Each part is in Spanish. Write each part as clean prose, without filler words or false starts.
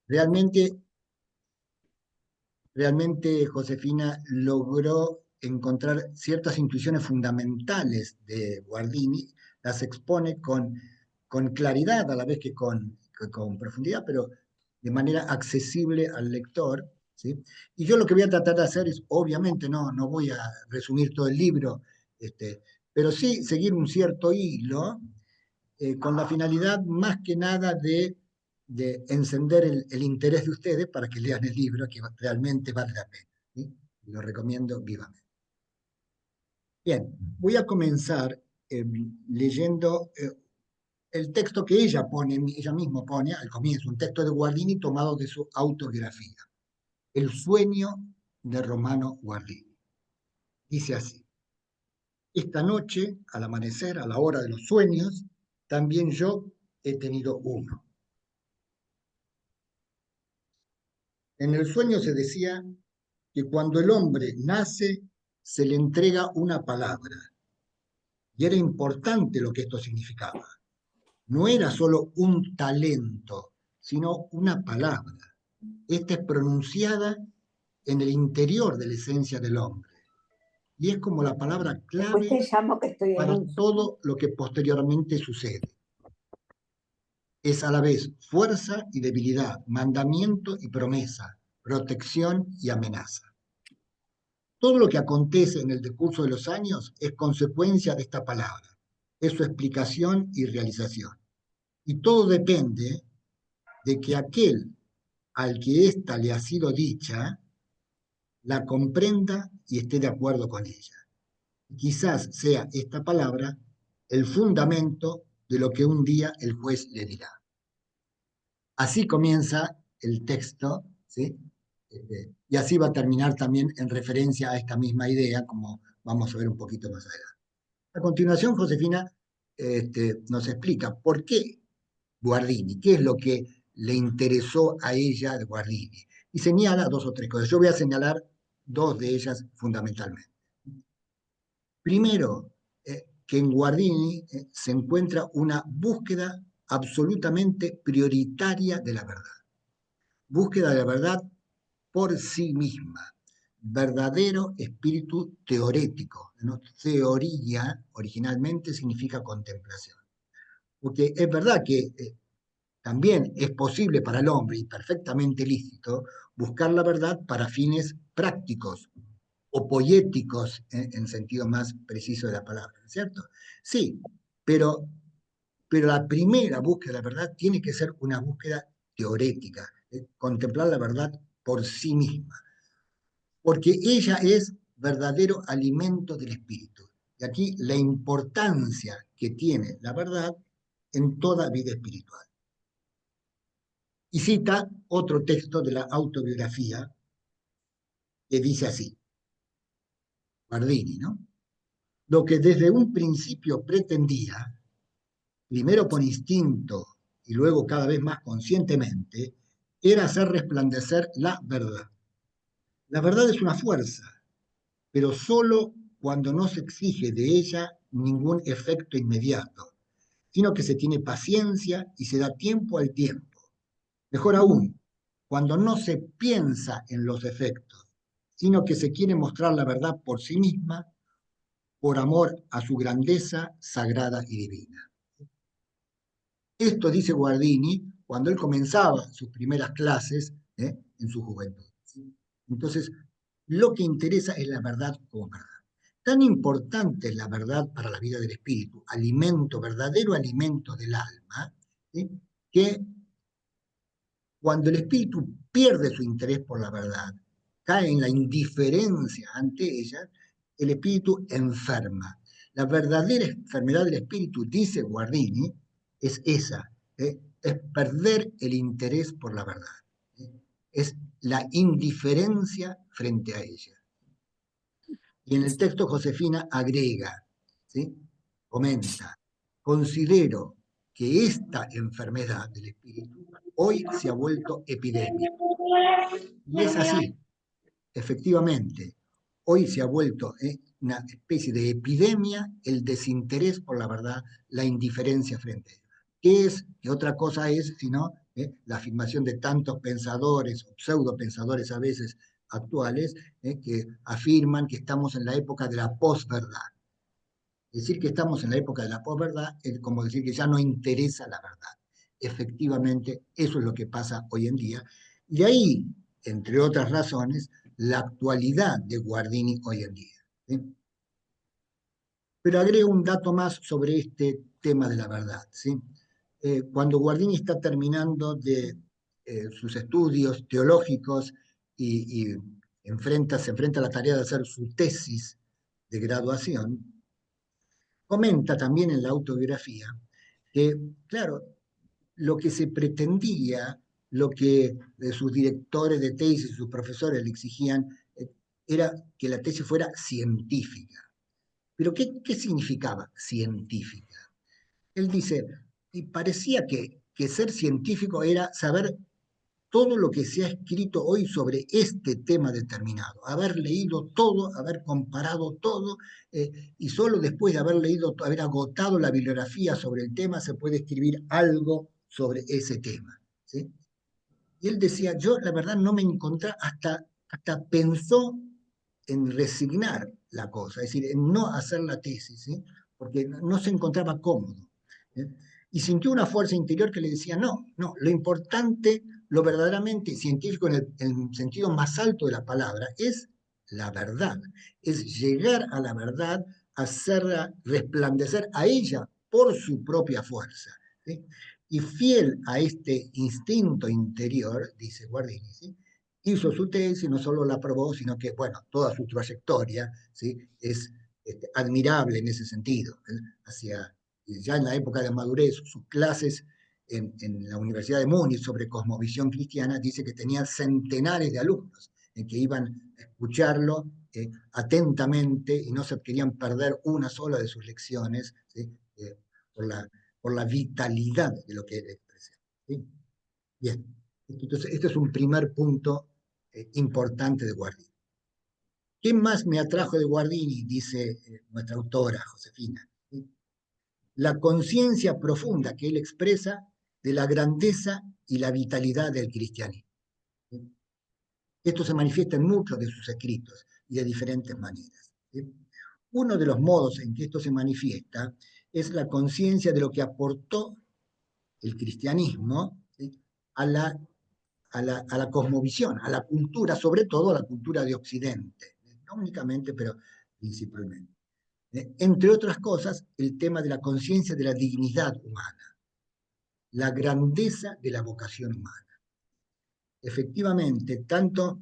Realmente, realmente Josefina logró encontrar ciertas intuiciones fundamentales de Guardini, las expone con claridad a la vez que con profundidad, pero de manera accesible al lector, ¿sí? Y yo lo que voy a tratar de hacer es, obviamente, no voy a resumir todo el libro, pero sí seguir un cierto hilo con la finalidad más que nada de encender el interés de ustedes para que lean el libro, que realmente vale la pena, ¿sí? Lo recomiendo vivamente. Bien, voy a comenzar leyendo el texto que ella misma pone al comienzo, un texto de Guardini tomado de su autobiografía, El sueño de Romano Guardini. Dice así: esta noche, al amanecer, a la hora de los sueños, también yo he tenido uno. En el sueño se decía que cuando el hombre nace, se le entrega una palabra. Y era importante lo que esto significaba. No era solo un talento, sino una palabra. Esta es pronunciada en el interior de la esencia del hombre. Y es como la palabra Después clave te llamo que estoy en para un... todo lo que posteriormente sucede. Es a la vez fuerza y debilidad, mandamiento y promesa, protección y amenaza. Todo lo que acontece en el decurso de los años es consecuencia de esta palabra, es su explicación y realización. Y todo depende de que aquel al que ésta le ha sido dicha, la comprenda y esté de acuerdo con ella. Quizás sea esta palabra el fundamento de lo que un día el juez le dirá. Así comienza el texto, ¿sí? Y así va a terminar también en referencia a esta misma idea, como vamos a ver un poquito más adelante. A continuación, Josefina nos explica por qué Guardini, qué es lo que le interesó a ella de Guardini. Y señala dos o tres cosas. Yo voy a señalar dos de ellas fundamentalmente. Primero, que en Guardini se encuentra una búsqueda absolutamente prioritaria de la verdad. Búsqueda de la verdad por sí misma. Verdadero espíritu teorético, ¿no? Teoría originalmente significa contemplación. Porque es verdad que también es posible para el hombre y perfectamente lícito buscar la verdad para fines prácticos o poéticos en sentido más preciso de la palabra, ¿no es cierto? Sí, pero la primera búsqueda de la verdad tiene que ser una búsqueda teorética, contemplar la verdad por sí misma, porque ella es verdadero alimento del espíritu. Y aquí la importancia que tiene la verdad en toda vida espiritual. Y cita otro texto de la autobiografía que dice así, Guardini, ¿no? Lo que desde un principio pretendía, primero por instinto y luego cada vez más conscientemente, era hacer resplandecer la verdad. La verdad es una fuerza, pero solo cuando no se exige de ella ningún efecto inmediato, sino que se tiene paciencia y se da tiempo al tiempo. Mejor aún, cuando no se piensa en los efectos, sino que se quiere mostrar la verdad por sí misma, por amor a su grandeza sagrada y divina. Esto dice Guardini cuando él comenzaba sus primeras clases en su juventud. ¿Sí? Entonces, lo que interesa es la verdad como verdad. Tan importante es la verdad para la vida del espíritu, alimento, verdadero alimento del alma, ¿sí? Que cuando el espíritu pierde su interés por la verdad, cae en la indiferencia ante ella, el espíritu enferma. La verdadera enfermedad del espíritu, dice Guardini, es esa, es perder el interés por la verdad, es la indiferencia frente a ella. Y en el texto Josefina agrega, ¿sí? Comenta, considero que esta enfermedad del espíritu hoy se ha vuelto epidemia. Y es así, efectivamente, hoy se ha vuelto una especie de epidemia el desinterés por la verdad, la indiferencia frente a ella. ¿Qué es? ¿Qué otra cosa es sino la afirmación de tantos pensadores, o pseudopensadores a veces actuales, que afirman que estamos en la época de la posverdad. Decir que estamos en la época de la posverdad es como decir que ya no interesa la verdad. Efectivamente, eso es lo que pasa hoy en día. Y de ahí, entre otras razones, la actualidad de Guardini hoy en día. ¿Sí? Pero agrego un dato más sobre este tema de la verdad. ¿Sí? Cuando Guardini está terminando sus estudios teológicos y se enfrenta a la tarea de hacer su tesis de graduación, comenta también en la autobiografía que, claro, lo que se pretendía, lo que sus directores de tesis, sus profesores le exigían, era que la tesis fuera científica. Pero ¿qué significaba científica? Él dice, y parecía que ser científico era saber todo lo que se ha escrito hoy sobre este tema determinado, haber leído todo, haber comparado todo, y solo después de haber leído, haber agotado la bibliografía sobre el tema, se puede escribir algo sobre ese tema. ¿Sí? Y él decía, yo la verdad no me encontré, hasta pensó en resignar la cosa, es decir, en no hacer la tesis, ¿sí? Porque no se encontraba cómodo. ¿Sí? Y sintió una fuerza interior que le decía, no, no, lo importante, lo verdaderamente científico en el sentido más alto de la palabra, es la verdad, es llegar a la verdad, hacerla resplandecer a ella por su propia fuerza. ¿Sí? Y fiel a este instinto interior, dice Guardini, ¿sí? Hizo su tesis, no solo la aprobó, sino que, bueno, toda su trayectoria, ¿sí? Es admirable en ese sentido. Ya en la época de madurez, sus clases en la Universidad de Múnich sobre cosmovisión cristiana, dice que tenía centenares de alumnos que iban a escucharlo atentamente y no se querían perder una sola de sus lecciones, ¿sí? Por por la vitalidad de lo que él expresa. ¿Sí? Bien, entonces este es un primer punto importante de Guardini. ¿Qué más me atrajo de Guardini? Dice nuestra autora, Josefina. ¿Sí? La conciencia profunda que él expresa de la grandeza y la vitalidad del cristianismo. ¿Sí? Esto se manifiesta en muchos de sus escritos y de diferentes maneras. ¿Sí? Uno de los modos en que esto se manifiesta es la conciencia de lo que aportó el cristianismo, ¿sí? a a la cosmovisión, a la cultura, sobre todo a la cultura de Occidente, no únicamente, pero principalmente. Entre otras cosas, el tema de la conciencia de la dignidad humana, la grandeza de la vocación humana. Efectivamente, tanto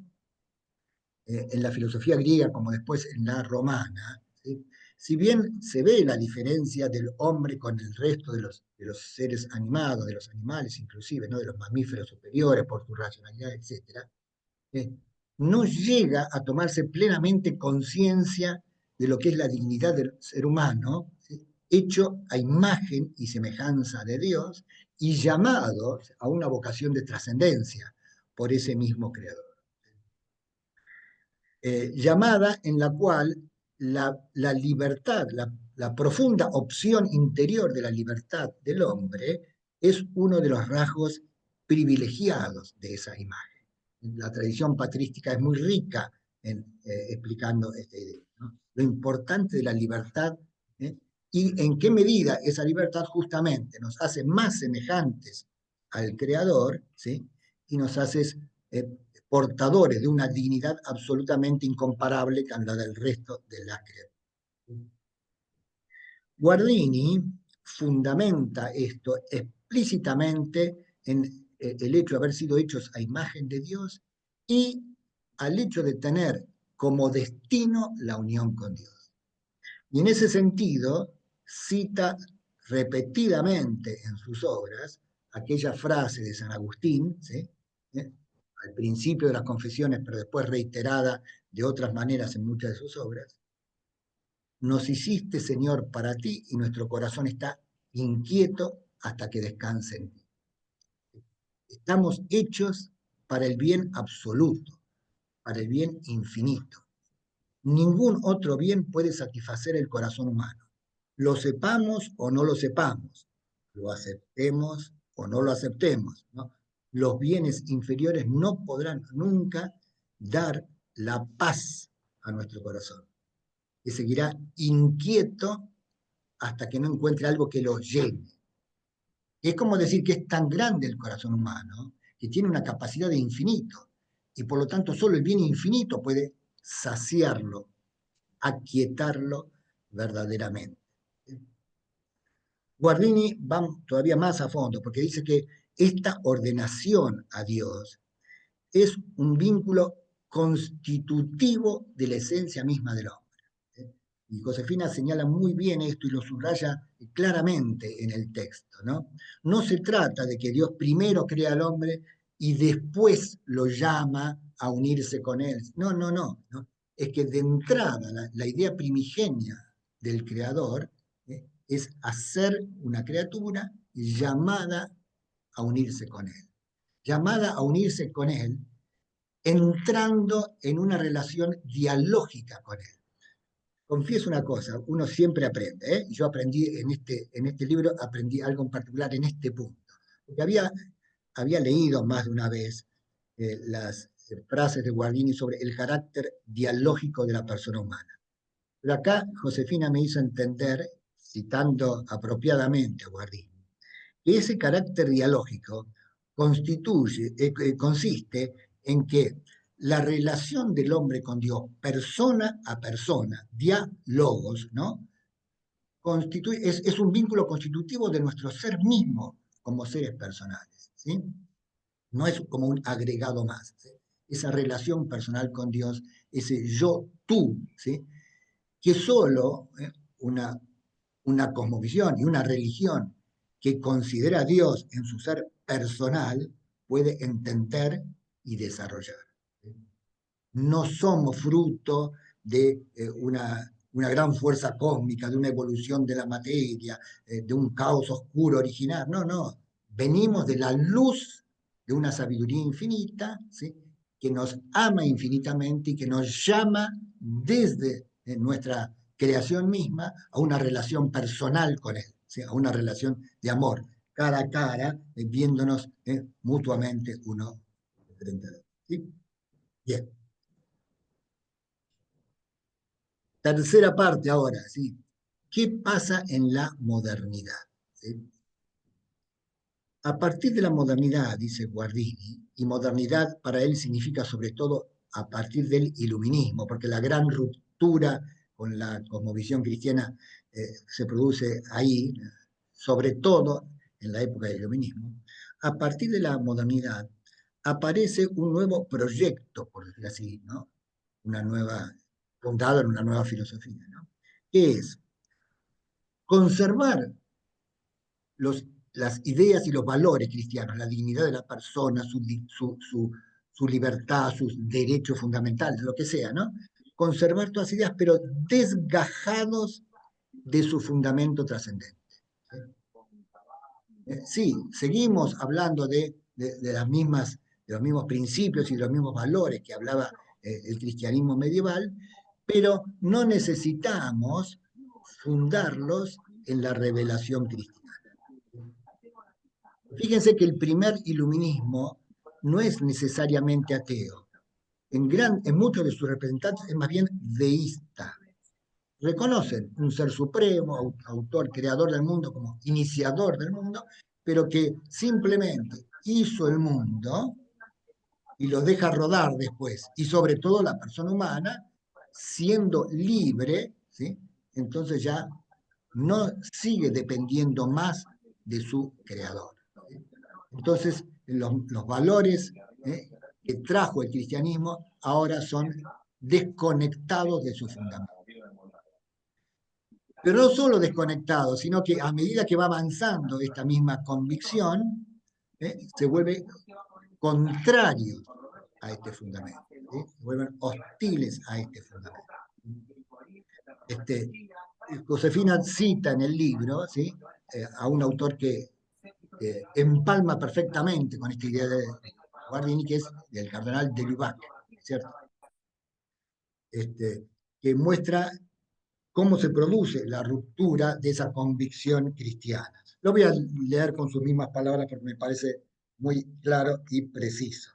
en la filosofía griega como después en la romana, ¿sí? Si bien se ve la diferencia del hombre con el resto de los seres animados, de los animales inclusive, ¿no? De los mamíferos superiores por su racionalidad, etc., eh, no llega a tomarse plenamente conciencia de lo que es la dignidad del ser humano, ¿sí? Hecho a imagen y semejanza de Dios y llamado a una vocación de trascendencia por ese mismo Creador. Llamada en la cual la libertad, la profunda opción interior de la libertad del hombre es uno de los rasgos privilegiados de esa imagen. La tradición patrística es muy rica en explicando esta idea, ¿no? Lo importante de la libertad, ¿eh? Y en qué medida esa libertad justamente nos hace más semejantes al Creador, ¿sí? Y nos hace eh, portadores de una dignidad absolutamente incomparable con la del resto de la criatura. Guardini fundamenta esto explícitamente en el hecho de haber sido hechos a imagen de Dios y al hecho de tener como destino la unión con Dios. Y en ese sentido cita repetidamente en sus obras aquella frase de San Agustín, ¿sí? ¿Eh? Al principio de las confesiones, pero después reiterada de otras maneras en muchas de sus obras: nos hiciste, Señor, para ti, y nuestro corazón está inquieto hasta que descanse en ti. Estamos hechos para el bien absoluto, para el bien infinito. Ningún otro bien puede satisfacer el corazón humano. Lo sepamos o no lo sepamos, lo aceptemos o no lo aceptemos, ¿no? los bienes inferiores no podrán nunca dar la paz a nuestro corazón, que seguirá inquieto hasta que no encuentre algo que lo llene. Es como decir que es tan grande el corazón humano que tiene una capacidad de infinito y por lo tanto solo el bien infinito puede saciarlo, aquietarlo verdaderamente. Guardini va todavía más a fondo porque dice que esta ordenación a Dios es un vínculo constitutivo de la esencia misma del hombre. ¿Eh? Y Josefina señala muy bien esto y lo subraya claramente en el texto, ¿no? No se trata de que Dios primero crea al hombre y después lo llama a unirse con él. No, no, no. ¿No? Es que de entrada la idea primigenia del creador es hacer una criatura llamada a unirse con él. Llamada a unirse con él entrando en una relación dialógica con él. Confieso una cosa, uno siempre aprende, ¿eh? Yo aprendí en este libro, aprendí algo en particular en este punto, porque había leído más de una vez las frases de Guardini sobre el carácter dialógico de la persona humana. Pero acá Josefina me hizo entender, citando apropiadamente a Guardini, que ese carácter dialógico consiste en que la relación del hombre con Dios, persona a persona, diálogos, ¿no? Es un vínculo constitutivo de nuestro ser mismo como seres personales, ¿sí? No es como un agregado más, ¿sí? Esa relación personal con Dios, ese yo-tú, ¿sí? Que solo una cosmovisión y una religión que considera a Dios en su ser personal puede entender y desarrollar. No somos fruto de una gran fuerza cósmica, de una evolución de la materia, de un caos oscuro original. No, no. Venimos de la luz de una sabiduría infinita, ¿sí? Que nos ama infinitamente y que nos llama desde nuestra creación misma a una relación personal con Él, ¿sí? A una relación de amor, cara a cara, viéndonos mutuamente uno frente a otro. ¿Sí? Bien. Tercera parte ahora, ¿sí? ¿Qué pasa en la modernidad? ¿Sí? A partir de la modernidad, dice Guardini, y modernidad para él significa sobre todo a partir del iluminismo, porque la gran ruptura con la cosmovisión cristiana se produce ahí, sobre todo en la época del iluminismo. A partir de la modernidad aparece un nuevo proyecto, por decirlo así, ¿no? Una nueva, fundado en una nueva filosofía, ¿no? Que es conservar las ideas y los valores cristianos, la dignidad de la persona, su libertad, sus derechos fundamentales, lo que sea, ¿no? Conservar todas las ideas, pero desgajados de su fundamento trascendente. Sí, seguimos hablando de las mismas, de los mismos principios y de los mismos valores que hablaba el cristianismo medieval, pero no necesitamos fundarlos en la revelación cristiana. Fíjense que el primer iluminismo no es necesariamente ateo. En muchos de sus representantes es más bien deísta. Reconocen un ser supremo, autor, creador del mundo, como iniciador del mundo, pero que simplemente hizo el mundo y lo deja rodar después. Y sobre todo la persona humana, siendo libre, ¿sí? Entonces ya no sigue dependiendo más de su creador. ¿Sí? Entonces, los valores que trajo el cristianismo ahora son desconectados de su fundamento. Pero no solo desconectados, sino que a medida que va avanzando esta misma convicción, se vuelve contrario a este fundamento, ¿sí? Se vuelven hostiles a este fundamento. Este, Josefina cita en el libro, ¿sí? A un autor que empalma perfectamente con esta idea de Guardini, que es del cardenal de Lubac, ¿cierto? Que muestra cómo se produce la ruptura de esa convicción cristiana. Lo voy a leer con sus mismas palabras porque me parece muy claro y preciso.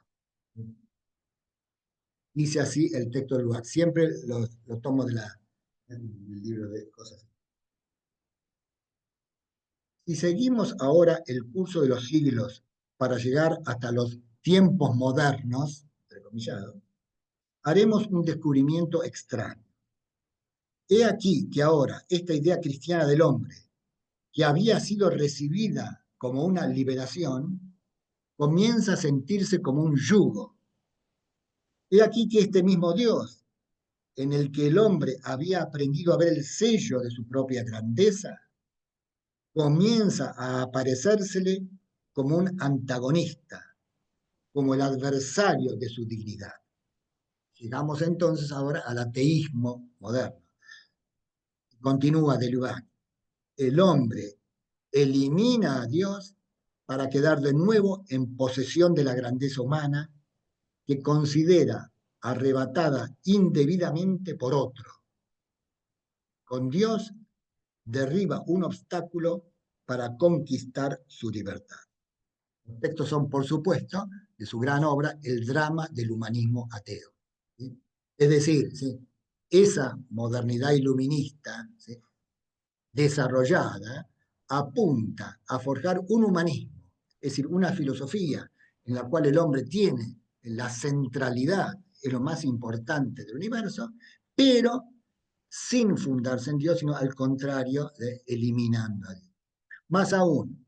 Dice así el texto del lugar. Siempre lo tomo del libro de cosas. Si seguimos ahora el curso de los siglos para llegar hasta los tiempos modernos, entrecomillado, haremos un descubrimiento extraño. He aquí que ahora esta idea cristiana del hombre, que había sido recibida como una liberación, comienza a sentirse como un yugo. He aquí que este mismo Dios, en el que el hombre había aprendido a ver el sello de su propia grandeza, comienza a aparecérsele como un antagonista, como el adversario de su dignidad. Llegamos entonces ahora al ateísmo moderno. Continúa de lugar. El hombre elimina a Dios para quedar de nuevo en posesión de la grandeza humana que considera arrebatada indebidamente por otro. Con Dios derriba un obstáculo para conquistar su libertad. Los textos son, por supuesto, de su gran obra, El drama del humanismo ateo. ¿Sí? Es decir, ¿sí? Esa modernidad iluminista, ¿sí?, desarrollada apunta a forjar un humanismo, es decir, una filosofía en la cual el hombre tiene la centralidad, es lo más importante del universo, pero sin fundarse en Dios, sino al contrario, eliminando a Dios. Más aún,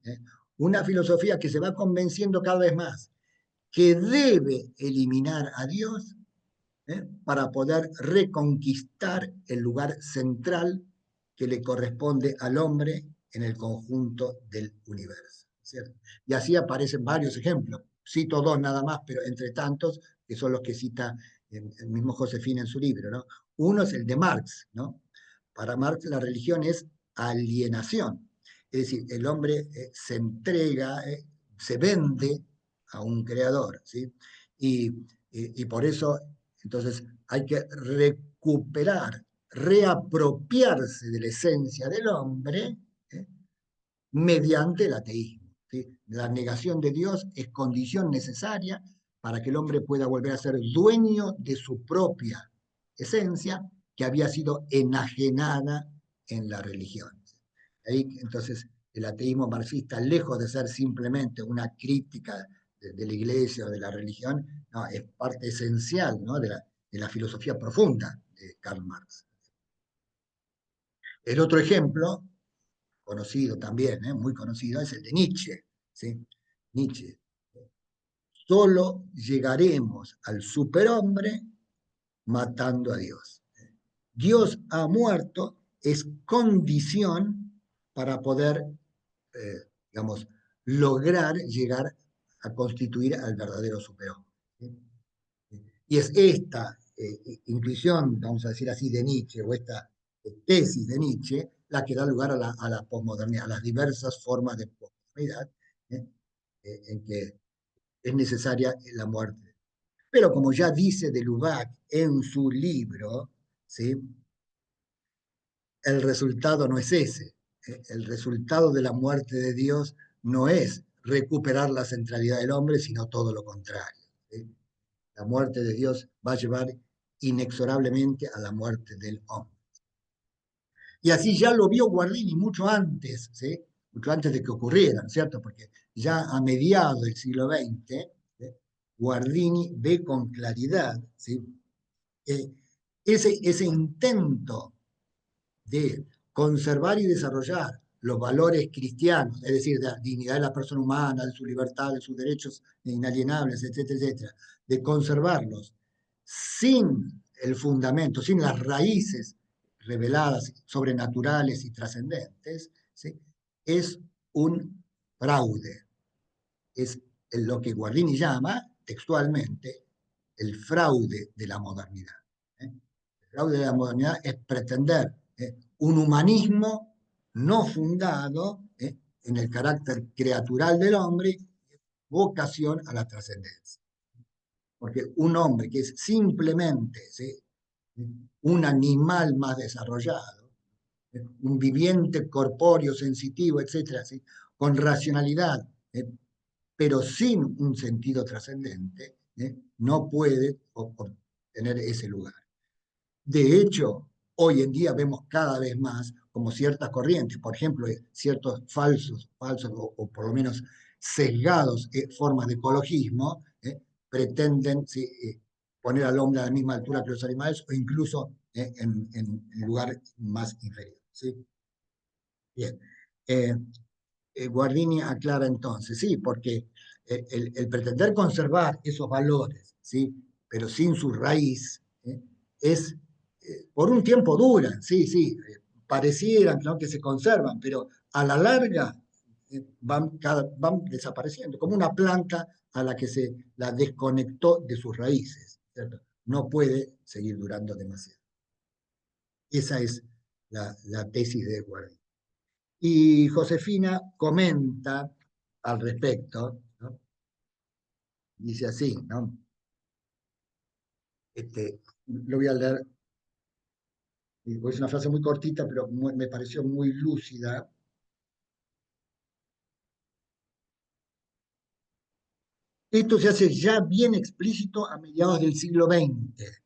una filosofía que se va convenciendo cada vez más que debe eliminar a Dios, para poder reconquistar el lugar central que le corresponde al hombre en el conjunto del universo. ¿Cierto? Y así aparecen varios ejemplos. Cito dos nada más, pero entre tantos, que son los que cita el mismo Josefina en su libro, ¿no? Uno es el de Marx, ¿no? Para Marx la religión es alienación. Es decir, el hombre se entrega, se vende a un creador, ¿sí? Y por eso, entonces, hay que recuperar, reapropiarse de la esencia del hombre, ¿eh?, mediante el ateísmo. ¿Sí? La negación de Dios es condición necesaria para que el hombre pueda volver a ser dueño de su propia esencia, que había sido enajenada en la religión. Ahí, entonces, el ateísmo marxista, lejos de ser simplemente una crítica de la iglesia o de la religión, no, es parte esencial, ¿no?, de la filosofía profunda de Karl Marx. El otro ejemplo, conocido también, muy conocido, es el de Nietzsche. ¿Sí? Nietzsche. Solo llegaremos al superhombre matando a Dios. Dios ha muerto es condición para poder, digamos, lograr llegar a constituir al verdadero superhombre. ¿Sí? Y es esta intuición, vamos a decir así, de Nietzsche, o esta tesis de Nietzsche, la que da lugar a la posmodernidad, a las diversas formas de posmodernidad, ¿eh? En que es necesaria la muerte. Pero como ya dice de Lubac en su libro, ¿sí?, el resultado no es ese. El resultado de la muerte de Dios no es recuperar la centralidad del hombre, sino todo lo contrario. ¿Sí? La muerte de Dios va a llevar inexorablemente a la muerte del hombre. Y así ya lo vio Guardini mucho antes, ¿sí?, mucho antes de que ocurrieran, ¿cierto? Porque ya a mediados del siglo XX, ¿sí?, Guardini ve con claridad, ¿sí?, ese intento de conservar y desarrollar los valores cristianos, es decir, de la dignidad de la persona humana, de su libertad, de sus derechos inalienables, etcétera, etcétera, de conservarlos sin el fundamento, sin las raíces reveladas, sobrenaturales y trascendentes, ¿sí?, es un fraude. Es lo que Guardini llama textualmente el fraude de la modernidad. El fraude de la modernidad es pretender un humanismo no fundado en el carácter creatural del hombre, vocación a la trascendencia. Porque un hombre que es simplemente, ¿sí?, un animal más desarrollado, un viviente corpóreo, sensitivo, etcétera, ¿sí?, con racionalidad, pero sin un sentido trascendente, no puede obtener ese lugar. De hecho, hoy en día vemos cada vez más como ciertas corrientes, por ejemplo, ciertos falsos por lo menos sesgados formas de ecologismo, pretenden sí, poner al hombre a la misma altura que los animales o incluso en lugar más inferior. ¿Sí? Bien. Eh, Guardini aclara entonces, sí, porque el pretender conservar esos valores, ¿sí? Pero sin su raíz, es, por un tiempo duran, sí, sí, parecieran, ¿no?, que se conservan, pero a la larga van desapareciendo, como una planta a la que se la desconectó de sus raíces, ¿cierto? No puede seguir durando demasiado. Esa es la tesis de Guardini. Y Josefina comenta al respecto, ¿no? Dice así, ¿no? Lo voy a leer, es una frase muy cortita, pero me pareció muy lúcida. Esto se hace ya bien explícito a mediados del siglo XX,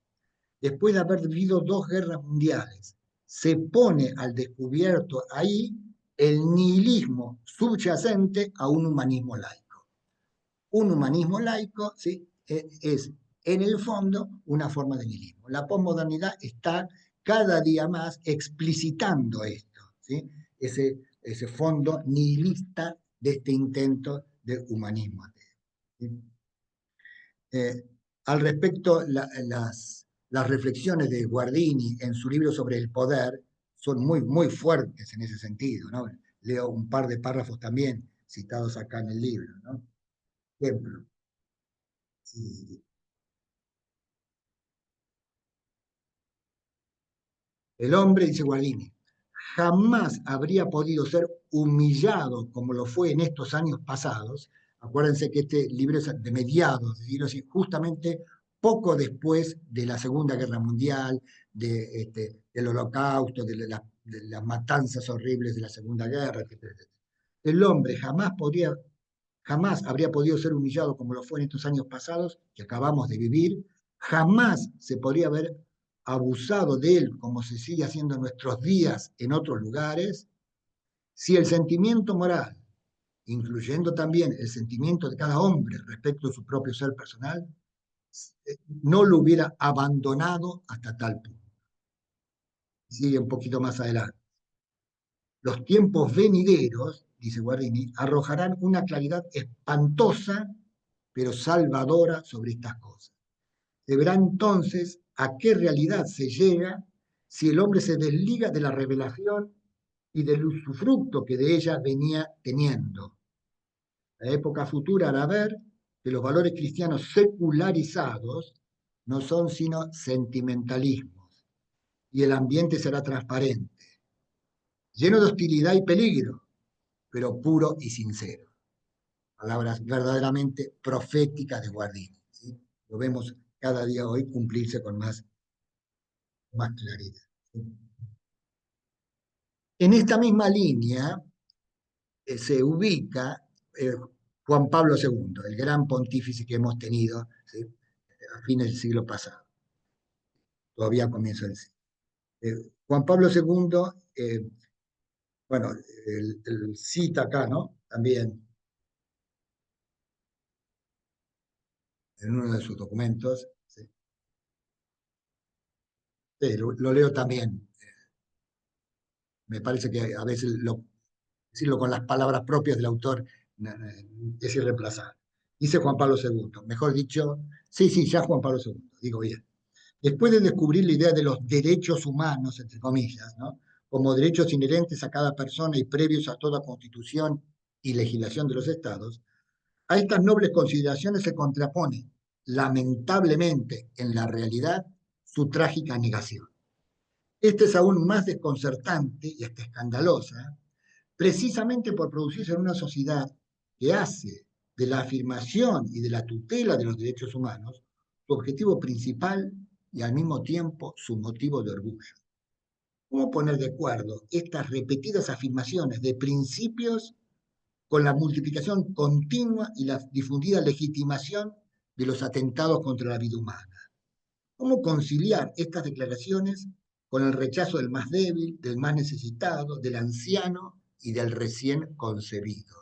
después de haber vivido dos guerras mundiales. Se pone al descubierto ahí el nihilismo subyacente a un humanismo laico. Un humanismo laico, ¿sí?, es en el fondo una forma de nihilismo. La posmodernidad está cada día más explicitando esto, ¿sí?, ese fondo nihilista de este intento de humanismo ateo, ¿sí? Eh, Al respecto, las reflexiones de Guardini en su libro sobre el poder son muy, muy fuertes en ese sentido, ¿no? Leo un par de párrafos también citados acá en el libro, ¿no? Ejemplo. Sí. El hombre, dice Guardini, jamás habría podido ser humillado como lo fue en estos años pasados. Acuérdense que este libro es de mediados, es decir, justamente poco después de la Segunda Guerra Mundial, del Holocausto, de las matanzas horribles de la Segunda Guerra, etc. El hombre jamás habría podido ser humillado como lo fue en estos años pasados que acabamos de vivir, jamás se podría haber abusado de él como se sigue haciendo en nuestros días en otros lugares, si el sentimiento moral, incluyendo también el sentimiento de cada hombre respecto de su propio ser personal, no lo hubiera abandonado hasta tal punto. Sigue un poquito más adelante. Los tiempos venideros, dice Guardini, arrojarán una claridad espantosa, pero salvadora sobre estas cosas. Se verá entonces a qué realidad se llega si el hombre se desliga de la revelación y del usufructo que de ella venía teniendo. La época futura hará ver que los valores cristianos secularizados no son sino sentimentalismos y el ambiente será transparente, lleno de hostilidad y peligro, pero puro y sincero. Palabras verdaderamente proféticas de Guardini, ¿sí? Lo vemos cada día hoy cumplirse con más claridad, ¿sí? En esta misma línea se ubica eh, Juan Pablo II, el gran pontífice que hemos tenido, ¿sí?, a fines del siglo pasado, todavía a comienzo del siglo. Juan Pablo II, bueno, el cita acá, ¿no? También en uno de sus documentos, ¿sí? Sí, lo leo también. Me parece que a veces decirlo con las palabras propias del autor es irreemplazable. Dice Juan Pablo II, mejor dicho, sí, sí, ya Juan Pablo II, digo bien. Después de descubrir la idea de los derechos humanos, entre comillas, ¿no?, como derechos inherentes a cada persona y previos a toda constitución y legislación de los estados, a estas nobles consideraciones se contrapone, lamentablemente, en la realidad, su trágica negación. Esta es aún más desconcertante y hasta escandalosa, precisamente por producirse en una sociedad que hace de la afirmación y de la tutela de los derechos humanos su objetivo principal y al mismo tiempo su motivo de orgullo. ¿Cómo poner de acuerdo estas repetidas afirmaciones de principios con la multiplicación continua y la difundida legitimación de los atentados contra la vida humana. ¿Cómo conciliar estas declaraciones con el rechazo del más débil, del más necesitado, del anciano y del recién concebido?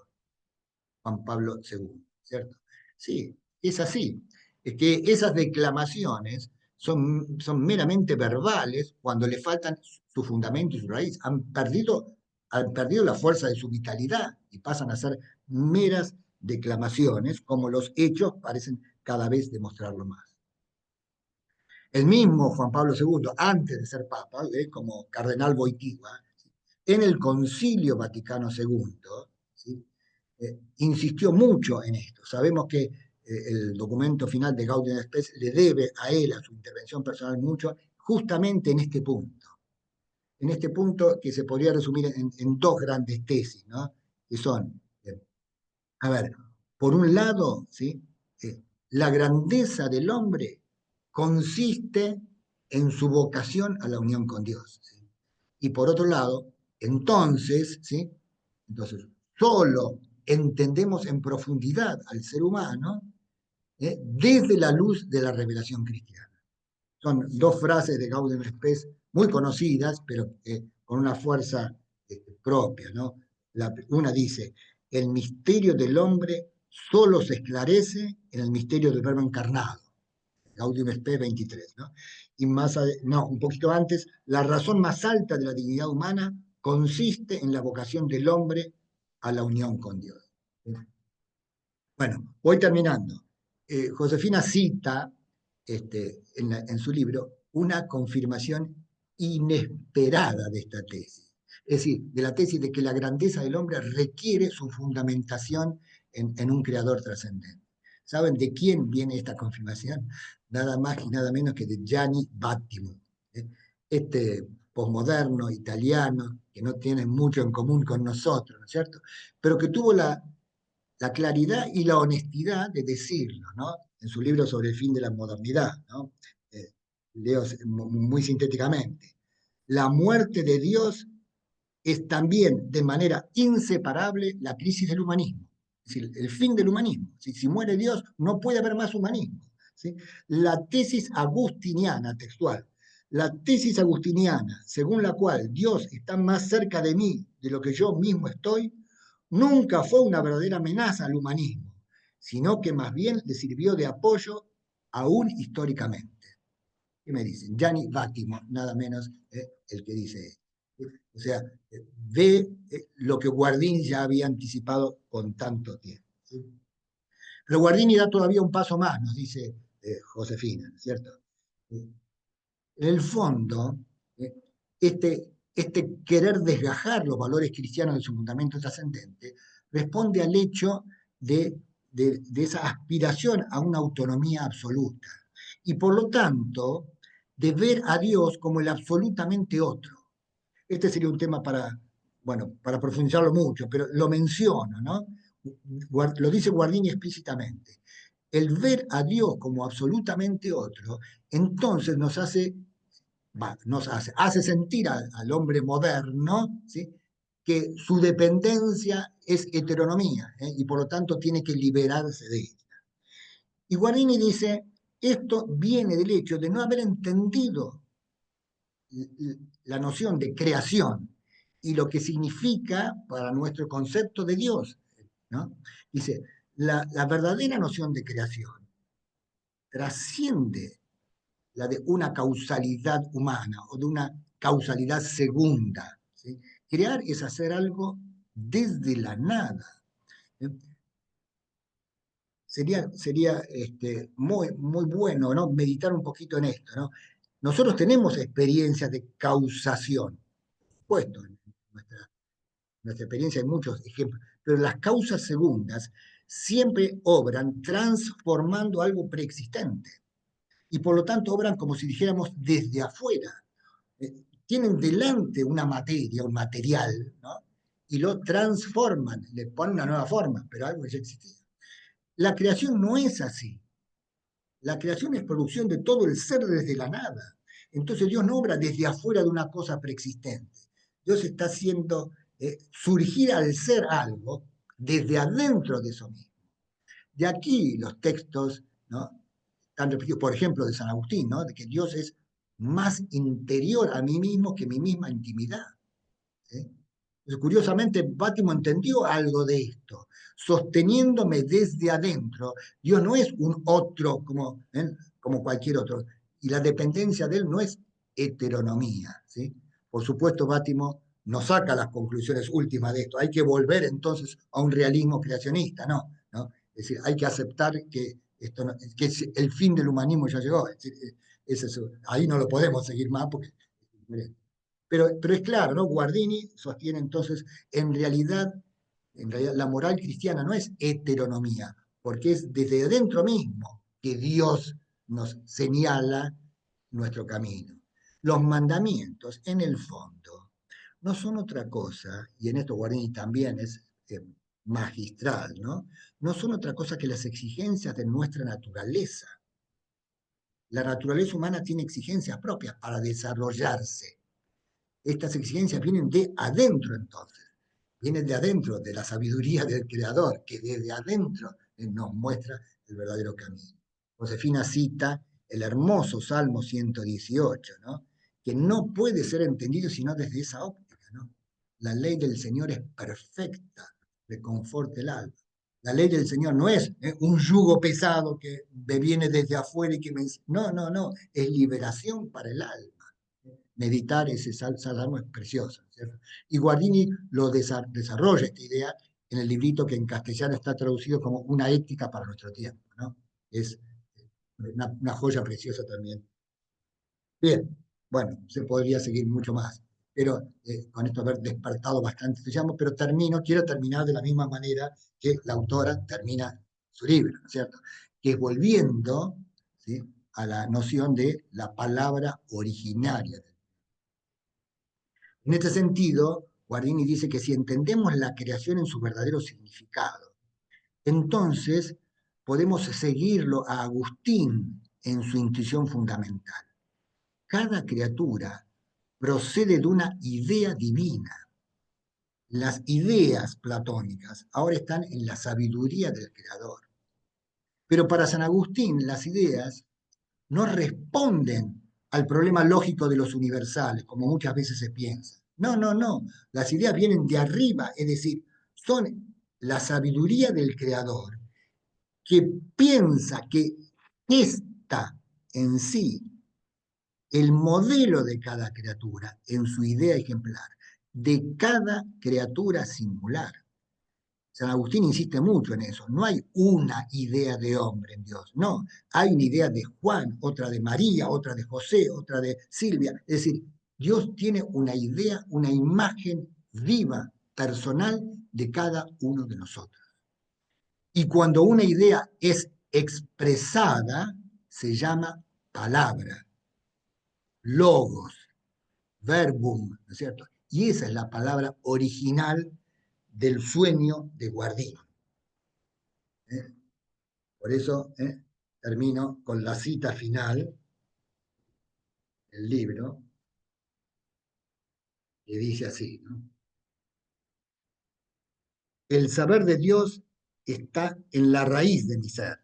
Juan Pablo II, ¿cierto? Sí, es así. Es que esas declamaciones son meramente verbales cuando le faltan su fundamento y su raíz. Han perdido la fuerza de su vitalidad y pasan a ser meras declamaciones, como los hechos parecen cada vez demostrarlo más. El mismo Juan Pablo II, antes de ser papa, como cardenal Wojtyła, en el Concilio Vaticano II, ¿sí? Insistió mucho en esto. Sabemos que el documento final de Gaudium et Spes le debe a él, a su intervención personal, mucho, justamente en este punto. En este punto que se podría resumir en dos grandes tesis, ¿no? Que son, a ver, por un lado, ¿sí? La grandeza del hombre consiste en su vocación a la unión con Dios, ¿sí? Y por otro lado, entonces, ¿sí? Entonces, solo entendemos en profundidad al ser humano desde la luz de la revelación cristiana. Son dos frases de Gaudium et Spes muy conocidas, pero con una fuerza propia, ¿no? Una dice, el misterio del hombre solo se esclarece en el misterio del verbo encarnado. Gaudium et Spes 23, ¿no? Y un poquito antes, la razón más alta de la dignidad humana consiste en la vocación del hombre a la unión con Dios. Bueno, voy terminando. Josefina cita en su libro una confirmación inesperada de esta tesis. Es decir, de la tesis de que la grandeza del hombre requiere su fundamentación en un creador trascendente. ¿Saben de quién viene esta confirmación? Nada más y nada menos que de Gianni Vattimo, este posmoderno italiano que no tiene mucho en común con nosotros, ¿no es cierto? Pero que tuvo la claridad y la honestidad de decirlo, ¿no? En su libro sobre el fin de la modernidad, ¿no? Leo muy sintéticamente. La muerte de Dios es también de manera inseparable la crisis del humanismo, es decir, el fin del humanismo. Si muere Dios, no puede haber más humanismo, ¿sí? La tesis agustiniana textual, la tesis agustiniana, según la cual Dios está más cerca de mí de lo que yo mismo estoy, nunca fue una verdadera amenaza al humanismo, sino que más bien le sirvió de apoyo aún históricamente. ¿Qué me dicen? Gianni Vattimo, nada menos el que dice. O sea, ve lo que Guardini ya había anticipado con tanto tiempo. ¿Sí? Pero Guardini da todavía un paso más, nos dice Josefina, ¿cierto? En el fondo, este querer desgajar los valores cristianos de su fundamento trascendente responde al hecho de esa aspiración a una autonomía absoluta y por lo tanto de ver a Dios como el absolutamente otro. Este sería un tema para profundizarlo mucho, pero lo menciono, ¿no? Lo dice Guardini explícitamente. El ver a Dios como absolutamente otro, entonces hace sentir al hombre moderno, ¿sí? Que su dependencia es heteronomía, y por lo tanto tiene que liberarse de ella. Y Guarini dice, esto viene del hecho de no haber entendido la noción de creación y lo que significa para nuestro concepto de Dios, ¿no? Dice, la verdadera noción de creación trasciende la de una causalidad humana o de una causalidad segunda, ¿sí? Crear es hacer algo desde la nada. ¿Sí? Sería muy, muy bueno, ¿no? Meditar un poquito en esto, ¿no? Nosotros tenemos experiencias de causación, puesto en nuestra experiencia hay muchos ejemplos, pero las causas segundas siempre obran transformando algo preexistente y por lo tanto obran como si dijéramos desde afuera. Tienen delante una materia, un material, ¿no? Y lo transforman, le ponen una nueva forma, pero algo que ya existía. La creación no es así. La creación es producción de todo el ser desde la nada. Entonces Dios no obra desde afuera de una cosa preexistente. Dios está haciendo surgir al ser algo desde adentro de eso mismo. De aquí los textos, ¿no?, están repetidos, por ejemplo, de San Agustín, ¿no?, de que Dios es más interior a mí mismo que mi misma intimidad. ¿Sí? Entonces, curiosamente, Bátimo entendió algo de esto, sosteniéndome desde adentro. Dios no es un otro como cualquier otro, y la dependencia de él no es heteronomía. ¿Sí? Por supuesto, Bátimo no saca las conclusiones últimas de esto. Hay que volver entonces a un realismo creacionista, ¿no? ¿No? Es decir, hay que aceptar que, que el fin del humanismo ya llegó. Es decir, ahí no lo podemos seguir más porque es diferente. Pero es claro, ¿no? Guardini sostiene entonces, en realidad la moral cristiana no es heteronomía, porque es desde adentro mismo que Dios nos señala nuestro camino. Los mandamientos, en el fondo, no son otra cosa, y en esto Guardini también es magistral, ¿no? No son otra cosa que las exigencias de nuestra naturaleza. La naturaleza humana tiene exigencias propias para desarrollarse. Estas exigencias vienen de adentro entonces, vienen de adentro, de la sabiduría del Creador, que desde adentro nos muestra el verdadero camino. Josefina cita el hermoso Salmo 118, ¿no?, que no puede ser entendido sino desde esa óptica, ¿no? La ley del Señor es perfecta, reconforta el alma. La ley del Señor no es un yugo pesado que me viene desde afuera y que me... No, no, no, es liberación para el alma. Meditar ese salmo es precioso, ¿cierto? Y Guardini lo desarrolla esta idea en el librito que en castellano está traducido como Una ética para nuestro tiempo, ¿no? Es una joya preciosa también. Bien, bueno, se podría seguir mucho más, pero con esto haber despertado bastante entusiasmo, pero quiero terminar de la misma manera que la autora termina su libro, ¿no es cierto? Que es volviendo, ¿sí?, a la noción de la palabra originaria. En este sentido, Guardini dice que si entendemos la creación en su verdadero significado, entonces podemos seguirlo a Agustín en su intuición fundamental. Cada criatura procede de una idea divina. Las ideas platónicas ahora están en la sabiduría del Creador. Pero para San Agustín, las ideas no responden al problema lógico de los universales, como muchas veces se piensa. No, no, no. Las ideas vienen de arriba, es decir, son la sabiduría del Creador que piensa que esta en sí, el modelo de cada criatura, en su idea ejemplar, de cada criatura singular. San Agustín insiste mucho en eso. No hay una idea de hombre en Dios, no. Hay una idea de Juan, otra de María, otra de José, otra de Silvia. Es decir, Dios tiene una idea, una imagen viva, personal de cada uno de nosotros. Y cuando una idea es expresada, se llama palabra, logos, verbum, ¿no es cierto? Y esa es la palabra original del sueño de Guardini. ¿Eh? Por eso termino con la cita final del libro, que dice así, ¿no? El saber de Dios está en la raíz de mi ser.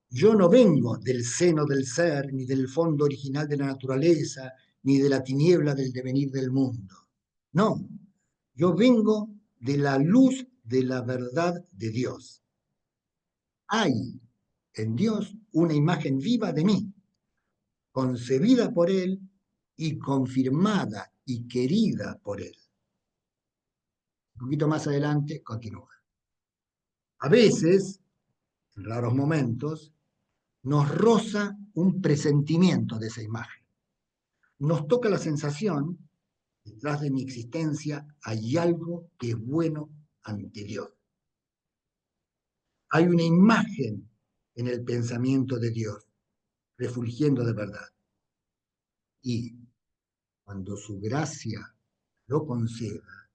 Yo no vengo del seno del ser, ni del fondo original de la naturaleza, ni de la tiniebla del devenir del mundo. No, yo vengo de la luz de la verdad de Dios. Hay en Dios una imagen viva de mí, concebida por Él y confirmada y querida por Él. Un poquito más adelante continúa. A veces, en raros momentos, nos roza un presentimiento de esa imagen. Nos toca la sensación, detrás de mi existencia hay algo que es bueno ante Dios. Hay una imagen en el pensamiento de Dios, refulgiendo de verdad. Y cuando su gracia lo conceda,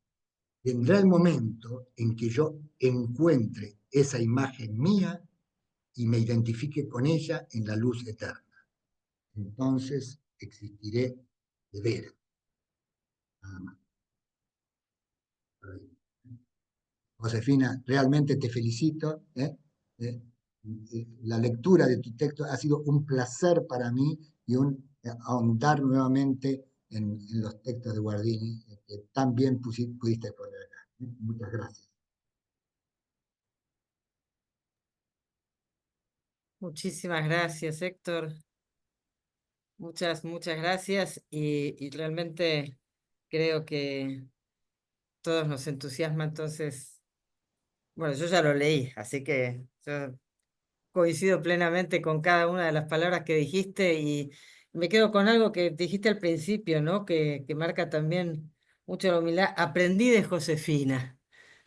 vendrá el momento en que yo encuentre esa imagen mía y me identifique con ella en la luz eterna. Entonces existiré de veras. Nada más. Josefina, realmente te felicito. La lectura de tu texto ha sido un placer para mí y un ahondar nuevamente en los textos de Guardini que tan bien pudiste poner acá. Muchas gracias. Muchísimas gracias, Héctor. Muchas gracias y realmente creo que todos nos entusiasma. Entonces, bueno, yo ya lo leí, así que yo coincido plenamente con cada una de las palabras que dijiste y me quedo con algo que dijiste al principio, ¿no? Que marca también mucho la humildad. Aprendí de Josefina.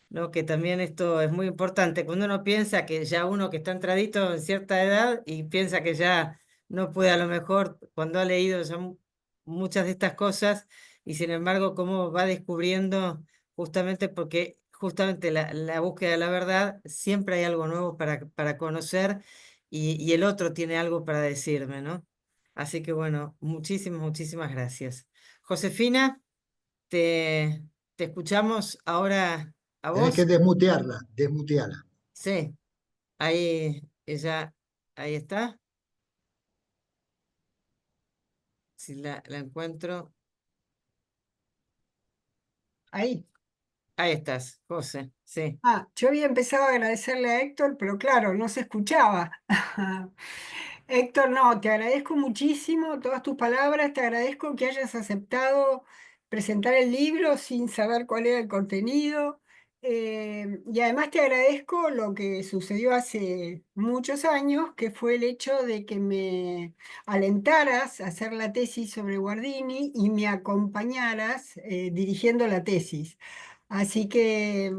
¿No? Que también esto es muy importante. Cuando uno piensa que ya uno que está entradito en cierta edad y piensa que ya no puede a lo mejor cuando ha leído ya muchas de estas cosas y sin embargo cómo va descubriendo justamente porque justamente la búsqueda de la verdad siempre hay algo nuevo para conocer y el otro tiene algo para decirme, ¿no? Así que bueno, muchísimas gracias. Josefina, te, te escuchamos ahora a Tenés que vos. desmutearla, desmutearla. Sí, ahí ella, ahí está. Si la encuentro. Ahí. Ahí estás, José. Sí. Yo había empezado a agradecerle a Héctor, pero claro, no se escuchaba. Héctor, no, te agradezco muchísimo todas tus palabras, te agradezco que hayas aceptado presentar el libro sin saber cuál era el contenido, y además te agradezco lo que sucedió hace muchos años, que fue el hecho de que me alentaras a hacer la tesis sobre Guardini y me acompañaras dirigiendo la tesis. Así que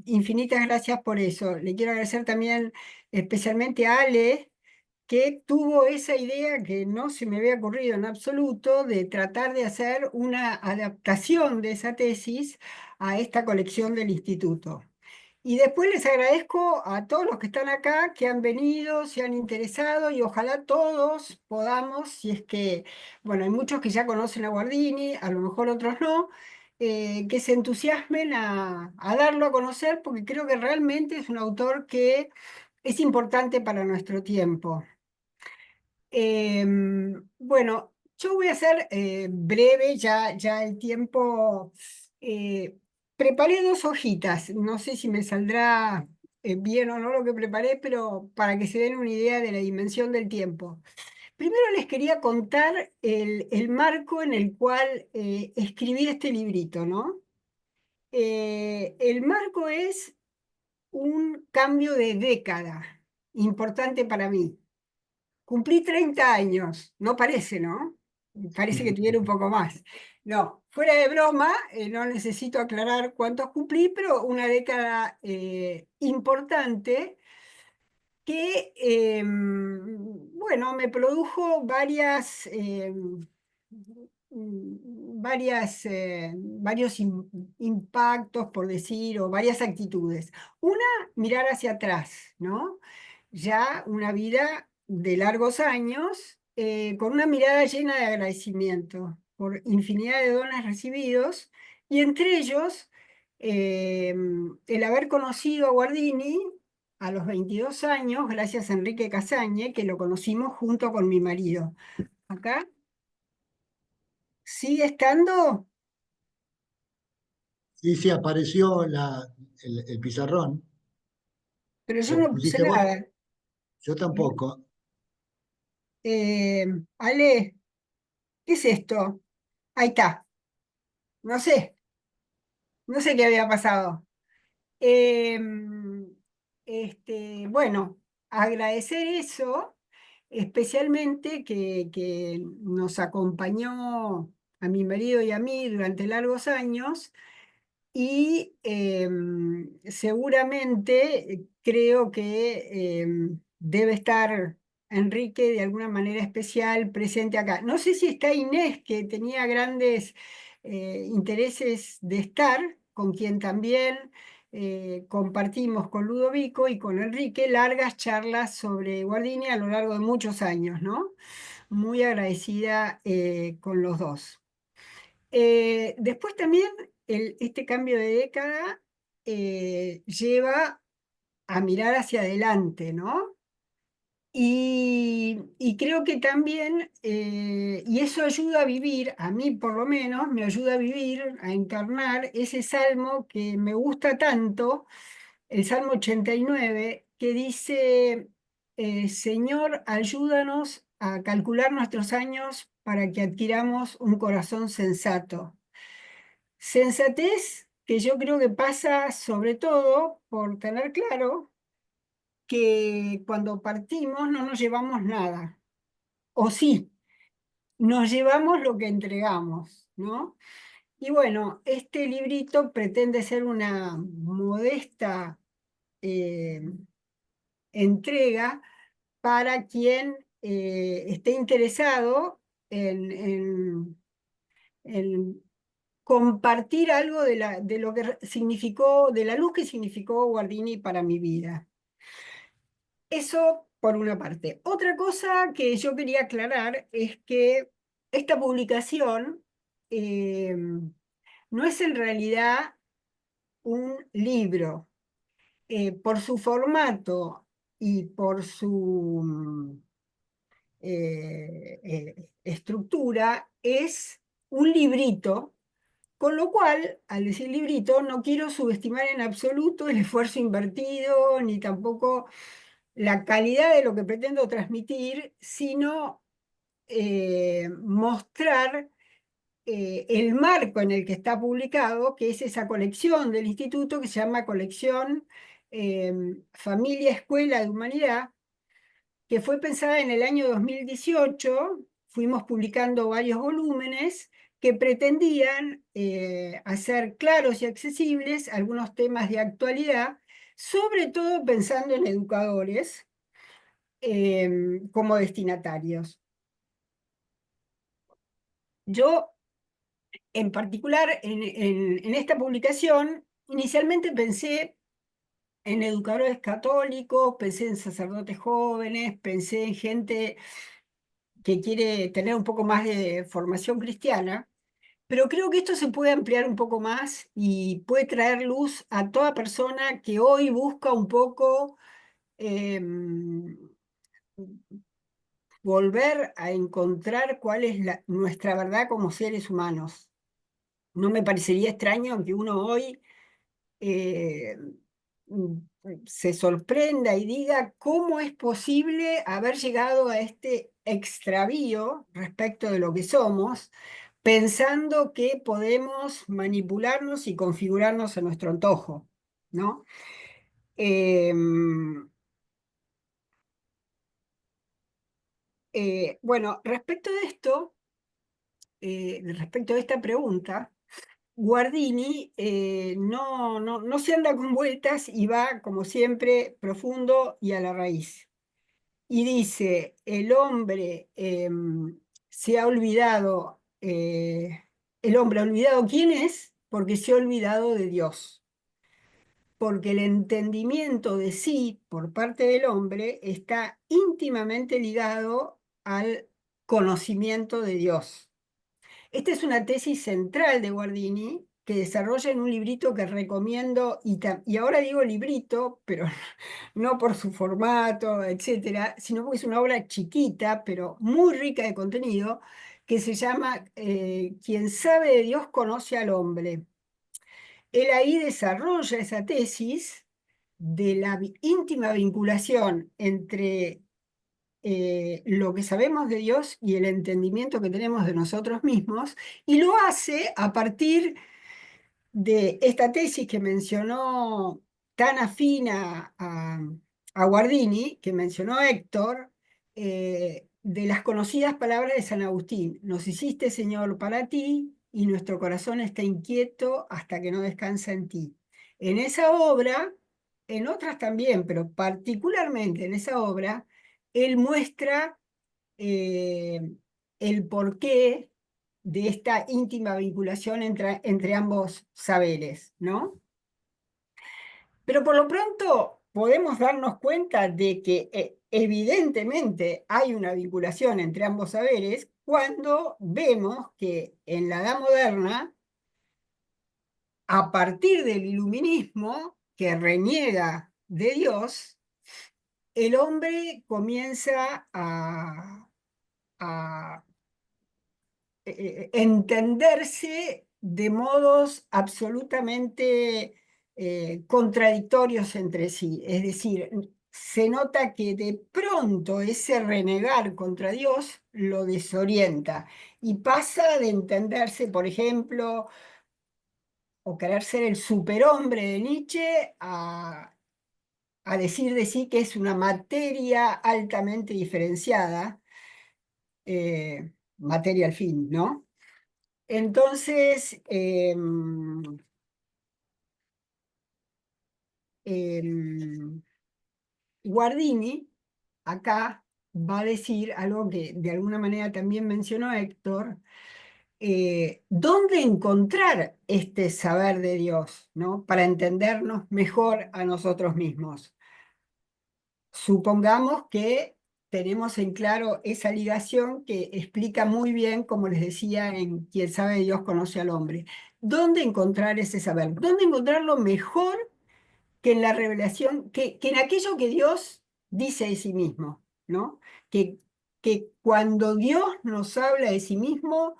infinitas gracias por eso. Le quiero agradecer también especialmente a Ale, que tuvo esa idea que no se me había ocurrido en absoluto de tratar de hacer una adaptación de esa tesis a esta colección del instituto. Y después les agradezco a todos los que están acá, que han venido, se han interesado y ojalá todos podamos, si es que, bueno, hay muchos que ya conocen a Guardini, a lo mejor otros no, que se entusiasmen a darlo a conocer porque creo que realmente es un autor que es importante para nuestro tiempo. Bueno, yo voy a ser breve, ya el tiempo. eh, Preparé dos hojitas, no sé si me saldrá bien o no lo que preparé, pero para que se den una idea de la dimensión del tiempo. Primero les quería contar el marco en el cual escribí este librito, ¿no? El marco es un cambio de década importante para mí. Cumplí 30 años, no parece, ¿no? Parece que tuviera un poco más. No, fuera de broma, no necesito aclarar cuántos cumplí, pero una década importante que, bueno, me produjo varios impactos, por decir, o varias actitudes. Una, mirar hacia atrás, ¿no? Ya una vida de largos años, con una mirada llena de agradecimiento por infinidad de dones recibidos, y entre ellos eh, el haber conocido a Guardini a los 22 años, gracias a Enrique Casañe, que lo conocimos junto con mi marido. Acá sigue estando, Sí, sí, apareció el pizarrón. pero yo ¿Lo no puse pusiste vos? nada. Yo tampoco. Eh, Ale, ¿qué es esto? Ahí está. No sé, no sé qué había pasado. Em, bueno, agradecer eso, especialmente que nos acompañó a mi marido y a mí durante largos años y seguramente creo que debe estar Enrique de alguna manera especial presente acá. No sé si está Inés, que tenía grandes intereses de estar, con quien también compartimos con Ludovico y con Enrique largas charlas sobre Guardini a lo largo de muchos años, ¿no? Muy agradecida con los dos. Después también este cambio de década lleva a mirar hacia adelante, ¿no? Y creo que también, y eso ayuda a vivir, a mí por lo menos, me ayuda a vivir, a encarnar ese salmo que me gusta tanto, el Salmo 89, que dice, Señor, ayúdanos a calcular nuestros años para que adquiramos un corazón sensato. Sensatez que yo creo que pasa sobre todo por tener claro que cuando partimos no nos llevamos nada, o sí, nos llevamos lo que entregamos, ¿no? Y bueno, este librito pretende ser una modesta eh, entrega para quien esté interesado en compartir algo de lo que significó, de la luz que significó Guardini para mi vida. Eso por una parte. Otra cosa que yo quería aclarar es que esta publicación no es en realidad un libro. Por su formato y por su estructura, es un librito, con lo cual, al decir librito, no quiero subestimar en absoluto el esfuerzo invertido, ni tampoco la calidad de lo que pretendo transmitir, sino mostrar el marco en el que está publicado, que es esa colección del instituto que se llama Colección Familia Escuela de Humanidad, que fue pensada en el año 2018. Fuimos publicando varios volúmenes que pretendían hacer claros y accesibles algunos temas de actualidad, sobre todo pensando en educadores como destinatarios. Yo, en particular, en esta publicación, inicialmente pensé en educadores católicos, pensé en sacerdotes jóvenes, pensé en gente que quiere tener un poco más de formación cristiana, pero creo que esto se puede ampliar un poco más y puede traer luz a toda persona que hoy busca un poco volver a encontrar cuál es nuestra verdad como seres humanos. No me parecería extraño que uno hoy eh, se sorprenda y diga cómo es posible haber llegado a este extravío respecto de lo que somos, pensando que podemos manipularnos y configurarnos a nuestro antojo, ¿no? Bueno, respecto de esto, respecto de esta pregunta, Guardini no se anda con vueltas y va, como siempre, profundo y a la raíz. Y dice, el hombre se ha olvidado, el hombre ha olvidado quién es porque se ha olvidado de Dios. Porque el entendimiento de sí por parte del hombre está íntimamente ligado al conocimiento de Dios. Esta es una tesis central de Guardini que desarrolla en un librito que recomiendo, y ahora digo librito, pero no por su formato, etcétera, sino porque es una obra chiquita, pero muy rica de contenido, que se llama Quien sabe de Dios conoce al hombre. Él ahí desarrolla esa tesis de la íntima vinculación entre lo que sabemos de Dios y el entendimiento que tenemos de nosotros mismos, y lo hace a partir de esta tesis que mencionó tan afina a Guardini, que mencionó Héctor, de las conocidas palabras de San Agustín: nos hiciste, Señor, para ti, y nuestro corazón está inquieto hasta que no descansa en ti. En esa obra, en otras también, pero particularmente en esa obra, él muestra eh, el porqué de esta íntima vinculación entre ambos saberes, ¿no? Pero por lo pronto podemos darnos cuenta de que evidentemente hay una vinculación entre ambos saberes cuando vemos que en la Edad Moderna a partir del iluminismo, que reniega de Dios, el hombre comienza a entenderse de modos absolutamente contradictorios entre sí. Es decir, se nota que de pronto ese renegar contra Dios lo desorienta y pasa de entenderse, por ejemplo, o querer ser el superhombre de Nietzsche a decir de sí que es una materia altamente diferenciada, materia al fin, ¿no? Entonces, Guardini acá va a decir algo que de alguna manera también mencionó Héctor, ¿dónde encontrar este saber de Dios, ¿no? Para entendernos mejor a nosotros mismos? Supongamos que tenemos en claro esa ligación que explica muy bien, como les decía, en Quien sabe de Dios conoce al hombre. ¿Dónde encontrar ese saber? ¿Dónde encontrarlo mejor que en la revelación, que en aquello que Dios dice de sí mismo, ¿no? Que, que cuando Dios nos habla de sí mismo,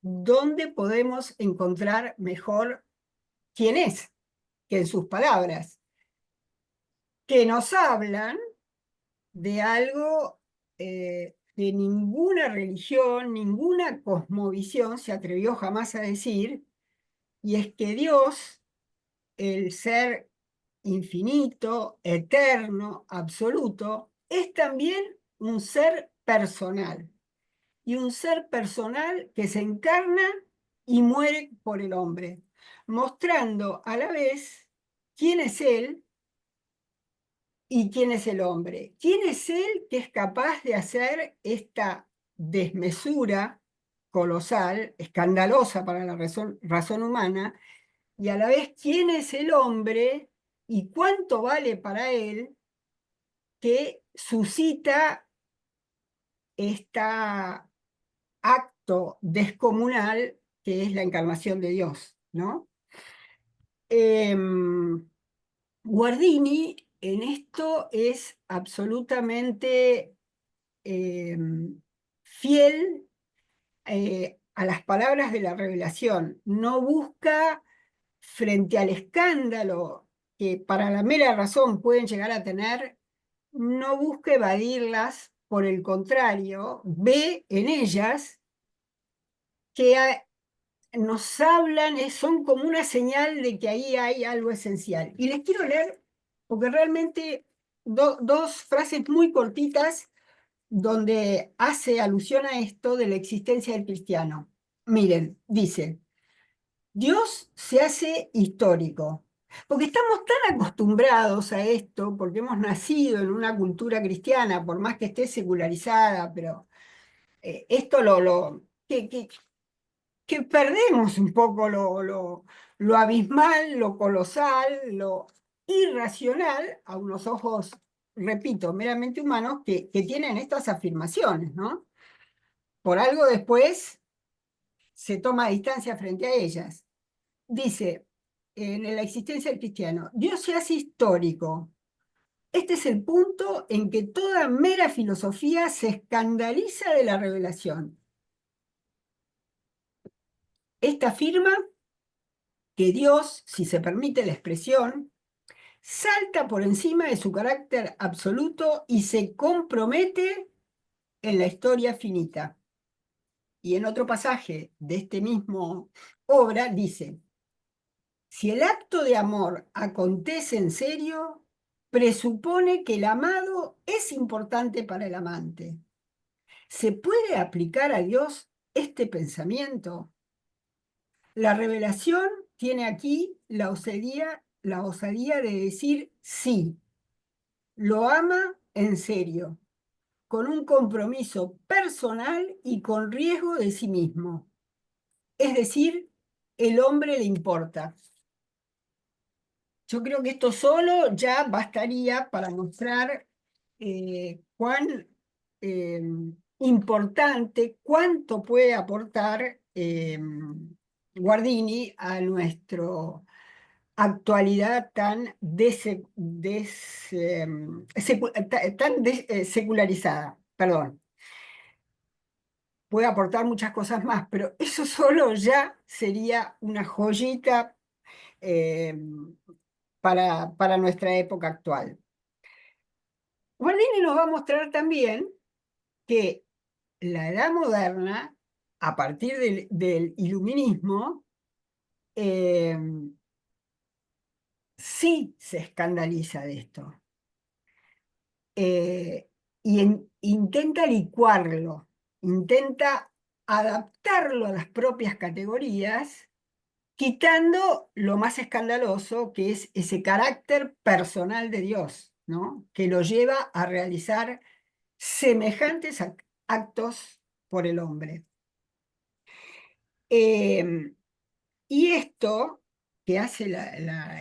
¿dónde podemos encontrar mejor quién es que en sus palabras? Que nos hablan de algo que ninguna religión, ninguna cosmovisión se atrevió jamás a decir, y es que Dios, el ser infinito, eterno, absoluto, es también un ser personal, y un ser personal que se encarna y muere por el hombre, mostrando a la vez quién es Él y quién es el hombre. ¿Quién es Él que es capaz de hacer esta desmesura colosal, escandalosa para la razón humana, y a la vez quién es el hombre y cuánto vale para él que suscita este acto descomunal que es la encarnación de Dios, ¿no? Guardini en esto es absolutamente fiel a las palabras de la revelación. No busca, frente al escándalo que para la mera razón pueden llegar a tener, no busca evadirlas, por el contrario, ve en ellas que nos hablan, son como una señal de que ahí hay algo esencial. Y les quiero leer, porque realmente dos frases muy cortitas donde hace alusión a esto de la existencia del cristiano. Miren, dice, Dios se hace histórico, porque estamos tan acostumbrados a esto, porque hemos nacido en una cultura cristiana, por más que esté secularizada, pero esto que perdemos un poco lo abismal, lo colosal, lo irracional, a unos ojos, repito, meramente humanos, que tienen estas afirmaciones, ¿no? Por algo después se toma distancia frente a ellas. Dice, en la existencia del cristiano, Dios se hace histórico. Este es el punto en que toda mera filosofía se escandaliza de la revelación. Esta afirma que Dios, si se permite la expresión, salta por encima de su carácter absoluto y se compromete en la historia finita. Y en otro pasaje de este mismo obra dice, si el acto de amor acontece en serio, presupone que el amado es importante para el amante. ¿Se puede aplicar a Dios este pensamiento? La revelación tiene aquí la osadía de decir sí, lo ama en serio, con un compromiso personal y con riesgo de sí mismo. Es decir, el hombre le importa. Yo creo que esto solo ya bastaría para mostrar cuán importante, cuánto puede aportar Guardini a nuestra actualidad tan, secularizada. Perdón. Puede aportar muchas cosas más, pero eso solo ya sería una joyita eh, para nuestra época actual. Guardini nos va a mostrar también que la edad moderna, a partir del iluminismo, eh, sí se escandaliza de esto. Intenta licuarlo, intenta adaptarlo a las propias categorías, quitando lo más escandaloso, que es ese carácter personal de Dios, ¿no? Que lo lleva a realizar semejantes actos por el hombre. Y esto que hace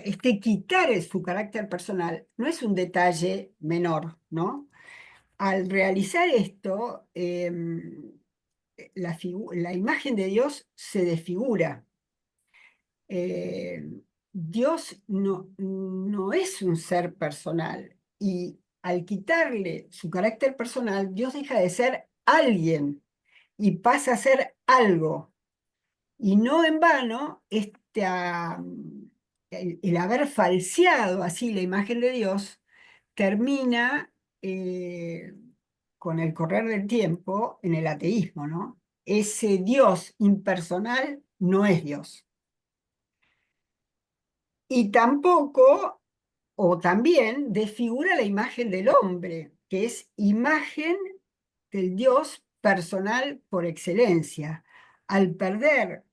este quitar su carácter personal no es un detalle menor, ¿no? Al realizar esto, la imagen de Dios se desfigura. Dios no es un ser personal, y al quitarle su carácter personal, Dios deja de ser alguien y pasa a ser algo. Y no en vano, el haber falseado así la imagen de Dios termina eh, con el correr del tiempo en el ateísmo, ¿no? Ese Dios impersonal no es Dios. Y tampoco, o también, desfigura la imagen del hombre, que es imagen del Dios personal por excelencia. Al perder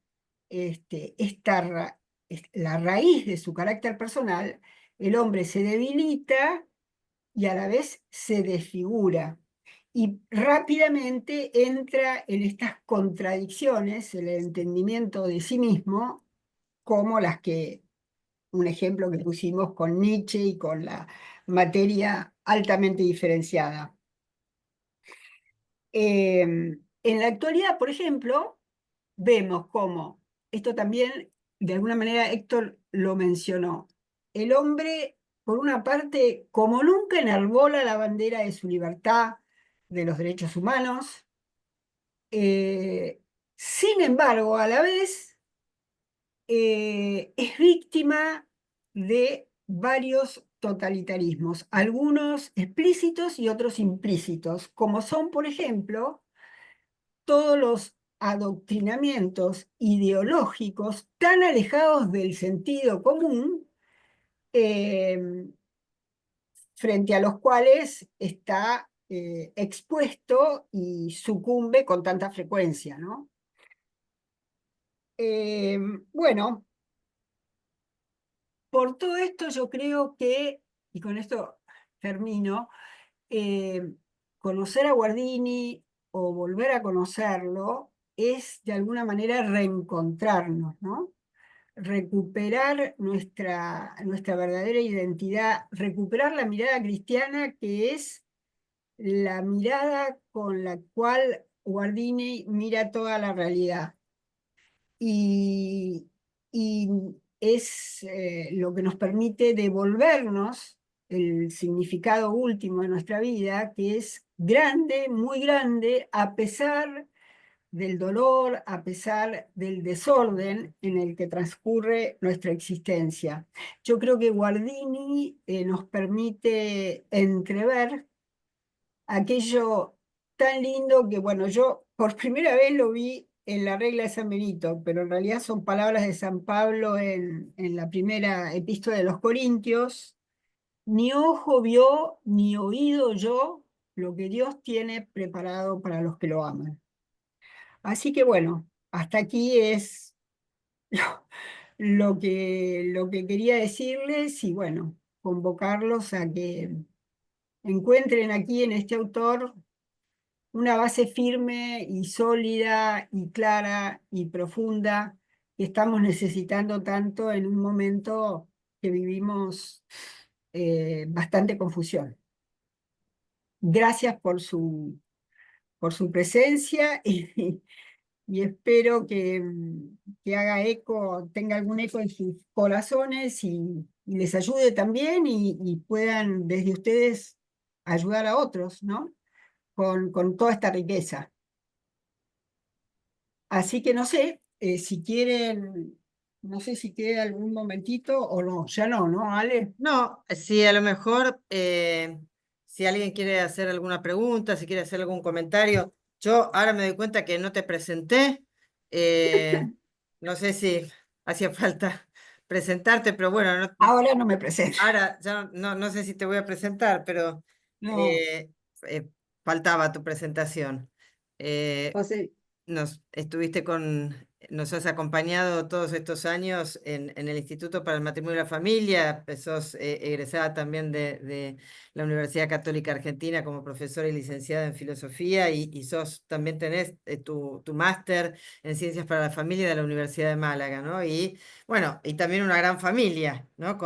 la raíz de su carácter personal, el hombre se debilita y a la vez se desfigura. Y rápidamente entra en estas contradicciones, el entendimiento de sí mismo, como un ejemplo que pusimos con Nietzsche y con la materia altamente diferenciada. En la actualidad, por ejemplo, vemos cómo, esto también de alguna manera Héctor lo mencionó, el hombre, por una parte, como nunca enarbola la bandera de su libertad, de los derechos humanos, sin embargo, a la vez, es víctima de varios totalitarismos, algunos explícitos y otros implícitos, como son, por ejemplo, todos los adoctrinamientos ideológicos tan alejados del sentido común, eh, frente a los cuales está expuesto y sucumbe con tanta frecuencia, ¿no? Bueno, por todo esto yo creo que, y con esto termino, eh, conocer a Guardini o volver a conocerlo es de alguna manera reencontrarnos, ¿no? Recuperar nuestra verdadera identidad, recuperar la mirada cristiana, que es la mirada con la cual Guardini mira toda la realidad. Y, y es lo que nos permite devolvernos el significado último de nuestra vida, que es grande, muy grande, a pesar del dolor, a pesar del desorden en el que transcurre nuestra existencia. Yo creo que Guardini nos permite entrever aquello tan lindo que, bueno, yo por primera vez lo vi en la regla de San Benito, pero en realidad son palabras de San Pablo en la primera epístola de los Corintios: ni ojo vio, ni oído oyó lo que Dios tiene preparado para los que lo aman. Así que bueno, hasta aquí es lo que quería decirles, y bueno, convocarlos a que encuentren aquí en este autor una base firme y sólida y clara y profunda, que estamos necesitando tanto en un momento que vivimos bastante confusión. Gracias por su presencia y espero que haga eco, tenga algún eco en sus corazones y les ayude también y puedan desde ustedes ayudar a otros, ¿no? Con toda esta riqueza. Así que no sé, si quieren, no sé si queda algún momentito o no, ya no, ¿no, Ale? No, sí, a lo mejor si alguien quiere hacer alguna pregunta, si quiere hacer algún comentario, yo ahora me doy cuenta que no te presenté, no sé si hacía falta presentarte, pero bueno, Ahora no me presento. ahora ya no sé si te voy a presentar, pero No. eh, faltaba tu presentación. Eh, José, nos has acompañado todos estos años en el Instituto para el Matrimonio y la Familia, sos egresada también de la Universidad Católica Argentina como profesora y licenciada en Filosofía y sos, también tenés tu máster en Ciencias para la Familia de la Universidad de Málaga, ¿no? Y bueno, y también una gran familia, ¿no?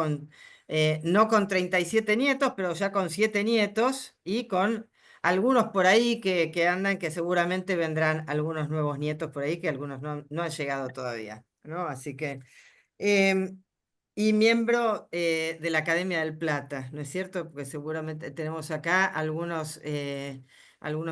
No con 37 nietos, pero ya con 7 nietos y con algunos por ahí que andan, que seguramente vendrán algunos nuevos nietos por ahí, que algunos no han llegado todavía, ¿no? Así que, em, y miembro de la Academia del Plata, ¿no es cierto? Porque seguramente tenemos acá algunos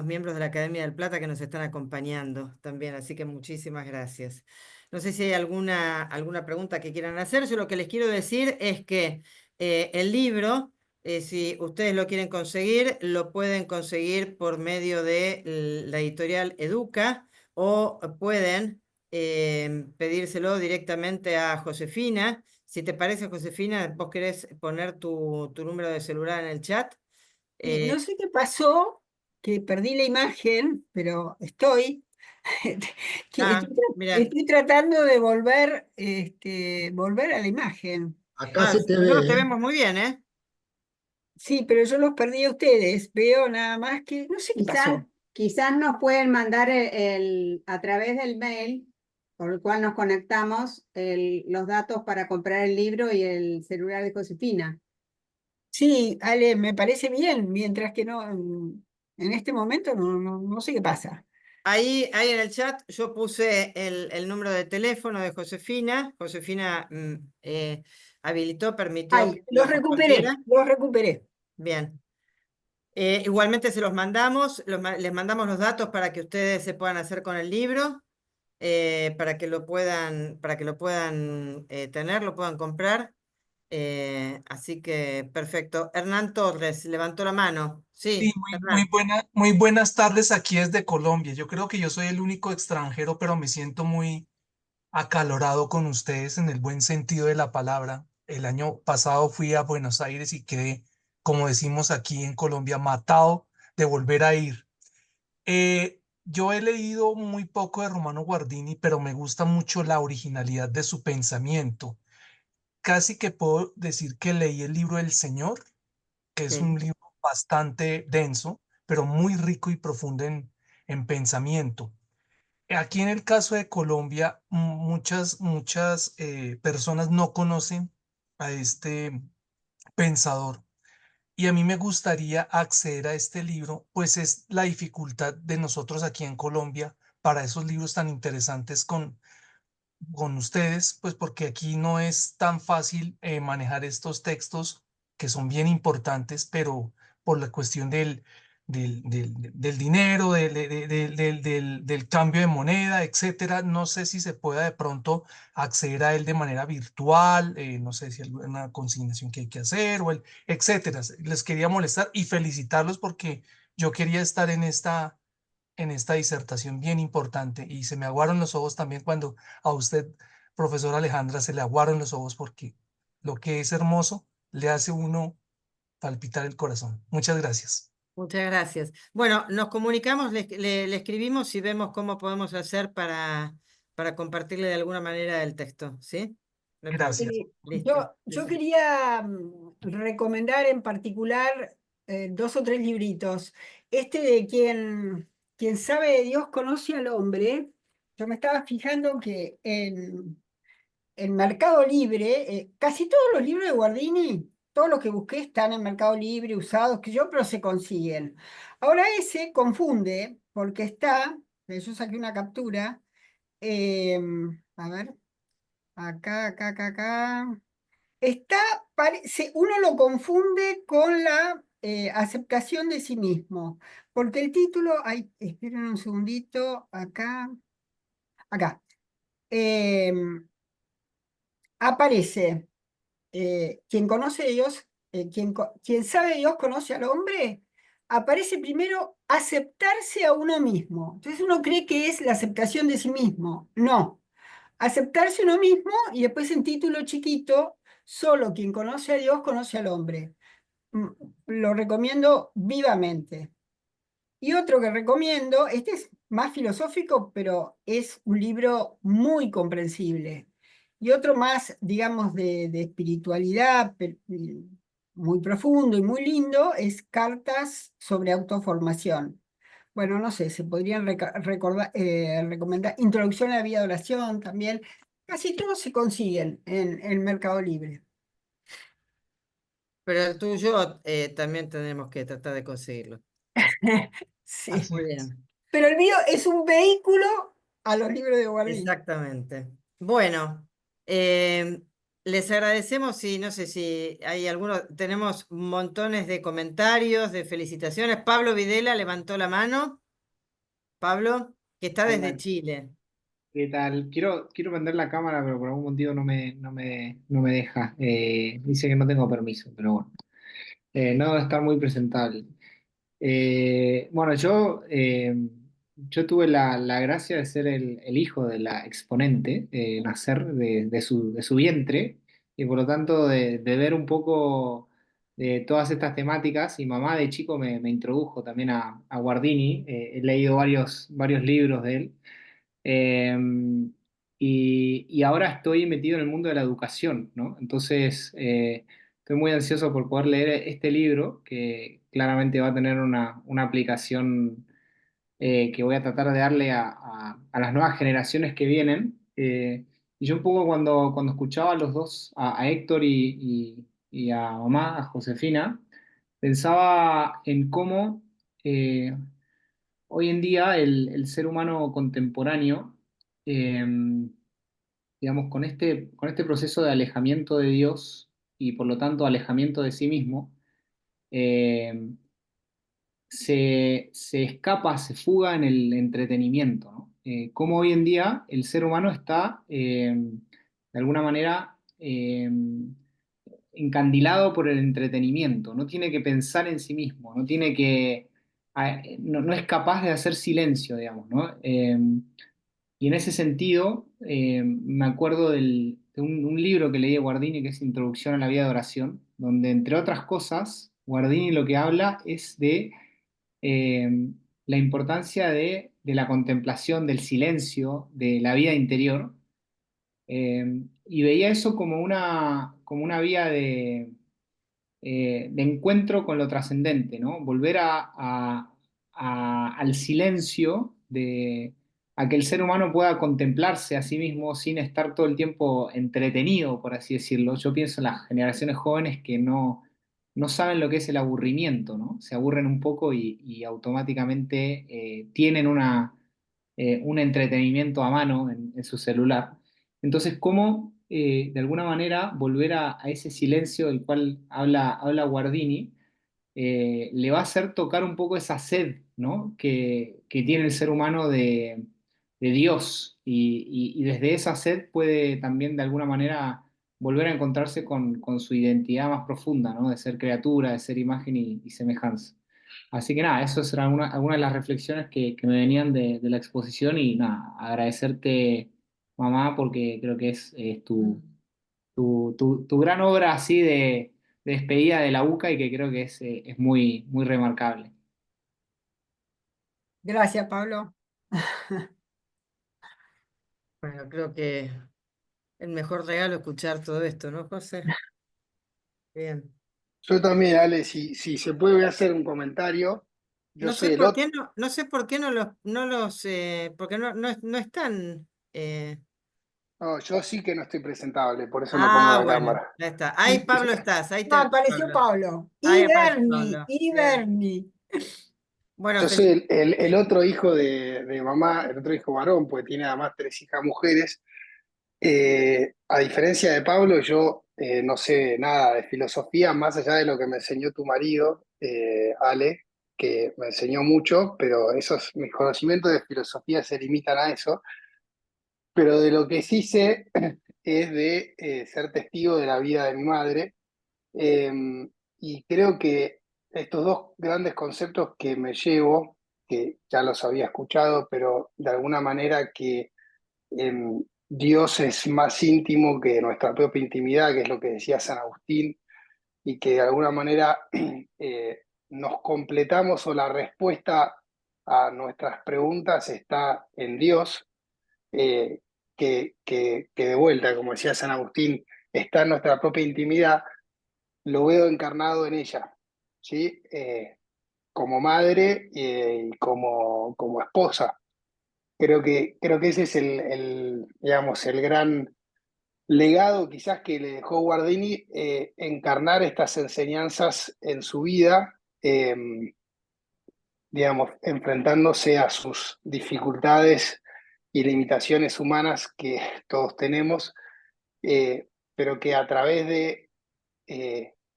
miembros de la Academia del Plata que nos están acompañando también, así que muchísimas gracias. No sé si hay alguna pregunta que quieran hacer. Yo lo que les quiero decir es que el libro si ustedes lo quieren conseguir, lo pueden conseguir por medio de la editorial Educa o pueden pedírselo directamente a Josefina. Si te parece, Josefina, vos querés poner tu número de celular en el chat. Sí, no Eh, sé qué pasó, que perdí la imagen, pero estoy, Mira, estoy tratando de volver, volver a la imagen. Acá se te ve, nosotros te ¿eh? vemos muy bien, ¿eh? Sí, pero yo los perdí a ustedes. Veo nada más que, no sé qué quizás, pasó. quizás nos pueden mandar a través del mail por el cual nos conectamos los datos para comprar el libro y el celular de Josefina. Sí, Ale, me parece bien, mientras que no, en este momento no sé qué pasa. Ahí en el chat yo puse el número de teléfono de Josefina. Josefina permitió Ay, que lo compartiera. los recuperé. Bien. Igualmente se los mandamos, les mandamos los datos para que ustedes se puedan hacer con el libro, para que lo puedan tener, lo puedan comprar. Así que perfecto. Hernán Torres levantó la mano. Sí, Sí, muy Hernán. muy buenas tardes aquí desde Colombia. Yo creo que yo soy el único extranjero, pero me siento muy acalorado con ustedes en el buen sentido de la palabra. El año pasado fui a Buenos Aires y quedé, como decimos aquí en Colombia, matado de volver a ir. Yo he leído muy poco de Romano Guardini, pero me gusta mucho la originalidad de su pensamiento. Casi que puedo decir que leí el libro El Señor, que es Sí. un libro bastante denso, pero muy rico y profundo en pensamiento. Aquí en el caso de Colombia, muchas personas no conocen a este pensador y a mí me gustaría acceder a este libro, pues es la dificultad de nosotros aquí en Colombia para esos libros tan interesantes con ustedes, pues porque aquí no es tan fácil manejar estos textos que son bien importantes, pero por la cuestión del dinero, del cambio de moneda, etcétera, no sé si se pueda de pronto acceder a él de manera virtual, no sé si hay alguna consignación que hay que hacer, etcétera. Les quería molestar y felicitarlos porque yo quería estar en esta disertación bien importante y se me aguaron los ojos también cuando a usted, profesora Alejandra, se le aguaron los ojos porque lo que es hermoso le hace a uno palpitar el corazón. Muchas gracias. Muchas gracias. Bueno, nos comunicamos, le escribimos y vemos cómo podemos hacer para compartirle de alguna manera el texto, ¿sí? No importa. Gracias. Listo. Yo quería recomendar en particular dos o tres libritos. Este de quien sabe de Dios conoce al hombre. Yo me estaba fijando que en Mercado Libre, casi todos los libros de Guardini, todos los que busqué están en Mercado Libre, usados, que yo, pero se consiguen. Ahora ese confunde, porque está, yo saqué una captura, a ver, acá. Uno lo confunde con la aceptación de sí mismo, porque el título, esperen un segundito, acá, em, aparece, quien conoce a Dios, quien sabe de Dios conoce al hombre, aparece primero aceptarse a uno mismo. Entonces uno cree que es la aceptación de sí mismo. No, aceptarse uno mismo y después en título chiquito, solo quien conoce a Dios conoce al hombre. Mm, Lo recomiendo vivamente. Y otro que recomiendo, este es más filosófico, pero es un libro muy comprensible. Y otro más, digamos, de espiritualidad, muy profundo y muy lindo, es Cartas sobre autoformación. Bueno, no sé, se podrían recomendar Introducción a la vida de oración también. Casi todos se consiguen en Mercado Libre. Pero el tuyo también tenemos que tratar de conseguirlo. Sí. Así Muy es. bien, Pero el mío es un vehículo a los libros de Guardini. exactamente. Bueno, les agradecemos y no sé si hay alguno, tenemos montones de comentarios, de felicitaciones. Pablo Videla levantó la mano. Pablo, que está desde Hola, Chile. ¿qué tal? Quiero prender la cámara, pero por algún motivo no me deja. Dice que no tengo permiso, pero bueno. No debe estar muy presentable. Bueno, yo tuve la gracia de ser el hijo de la exponente, nacer de su vientre, y por lo tanto de ver un poco de todas estas temáticas. Y mamá de chico me introdujo también a Guardini. He leído varios libros de él. Eh, y ahora estoy metido en el mundo de la educación, ¿no? Entonces, estoy muy ansioso por poder leer este libro, que claramente va a tener una aplicación que voy a tratar de darle a las nuevas generaciones que vienen. Y yo un poco cuando escuchaba a los dos, a Héctor y a mamá, a Josefina, pensaba en cómo hoy en día el ser humano contemporáneo, eh, digamos, con este proceso de alejamiento de Dios y por lo tanto alejamiento de sí mismo, eh, se escapa, se fuga en el entretenimiento, ¿no? Cómo hoy en día el ser humano está, de alguna manera, encandilado por el entretenimiento, no tiene que pensar en sí mismo, no es capaz de hacer silencio, digamos, ¿no? Y en ese sentido, me acuerdo de un libro que leí de Guardini, que es Introducción a la vida de oración, donde entre otras cosas, Guardini lo que habla es de la importancia de la contemplación, del silencio, de la vida interior, y veía eso como una vía de encuentro con lo trascendente, ¿no? Volver al silencio, a que el ser humano pueda contemplarse a sí mismo sin estar todo el tiempo entretenido, por así decirlo. Yo pienso en las generaciones jóvenes que no saben lo que es el aburrimiento, ¿no? Se aburren un poco y automáticamente tienen un entretenimiento a mano en su celular. Entonces, ¿cómo de alguna manera volver a ese silencio del cual habla Guardini, le va a hacer tocar un poco esa sed, ¿no? que tiene el ser humano de Dios, y desde esa sed puede también de alguna manera volver a encontrarse con su identidad más profunda, ¿no? De ser criatura, de ser imagen y semejanza. Así que nada, eso serán algunas de las reflexiones que me venían de la exposición. Y nada, agradecerte, mamá, porque creo que es tu gran obra así de despedida de la UCA, y que creo que es muy remarcable. Gracias, Pablo. Bueno, creo que el mejor regalo es escuchar todo esto, ¿no, José? Bien. Yo también, Ale, si se puede voy a hacer un comentario. Yo No sé soy el por otro. qué no sé por qué porque no están. No, yo sí que no estoy presentable, por eso no pongo Ah, la bueno, cámara. ya está. Ahí, Pablo, estás, ahí No, te ves, apareció Pablo. Pablo. Ahí Y aparece Bernie, Pablo. y Bien. Bernie. Bueno, Yo soy el otro hijo de mamá, el otro hijo varón, porque tiene además 3 hijas mujeres. A diferencia de Pablo, yo no sé nada de filosofía, más allá de lo que me enseñó tu marido, Ale, que me enseñó mucho, pero mis conocimientos de filosofía se limitan a eso. Pero de lo que sí sé es de ser testigo de la vida de mi madre. eh, y creo que estos dos grandes conceptos que me llevo, que ya los había escuchado, pero de alguna manera que Dios es más íntimo que nuestra propia intimidad, que es lo que decía San Agustín, y que de alguna manera nos completamos o la respuesta a nuestras preguntas está en Dios, eh, que de vuelta, como decía San Agustín, está en nuestra propia intimidad, lo veo encarnado en ella, ¿sí? Como madre y como esposa. Creo que ese es digamos, el gran legado quizás que le dejó Guardini, encarnar estas enseñanzas en su vida, digamos, enfrentándose a sus dificultades y limitaciones humanas que todos tenemos, pero que a través de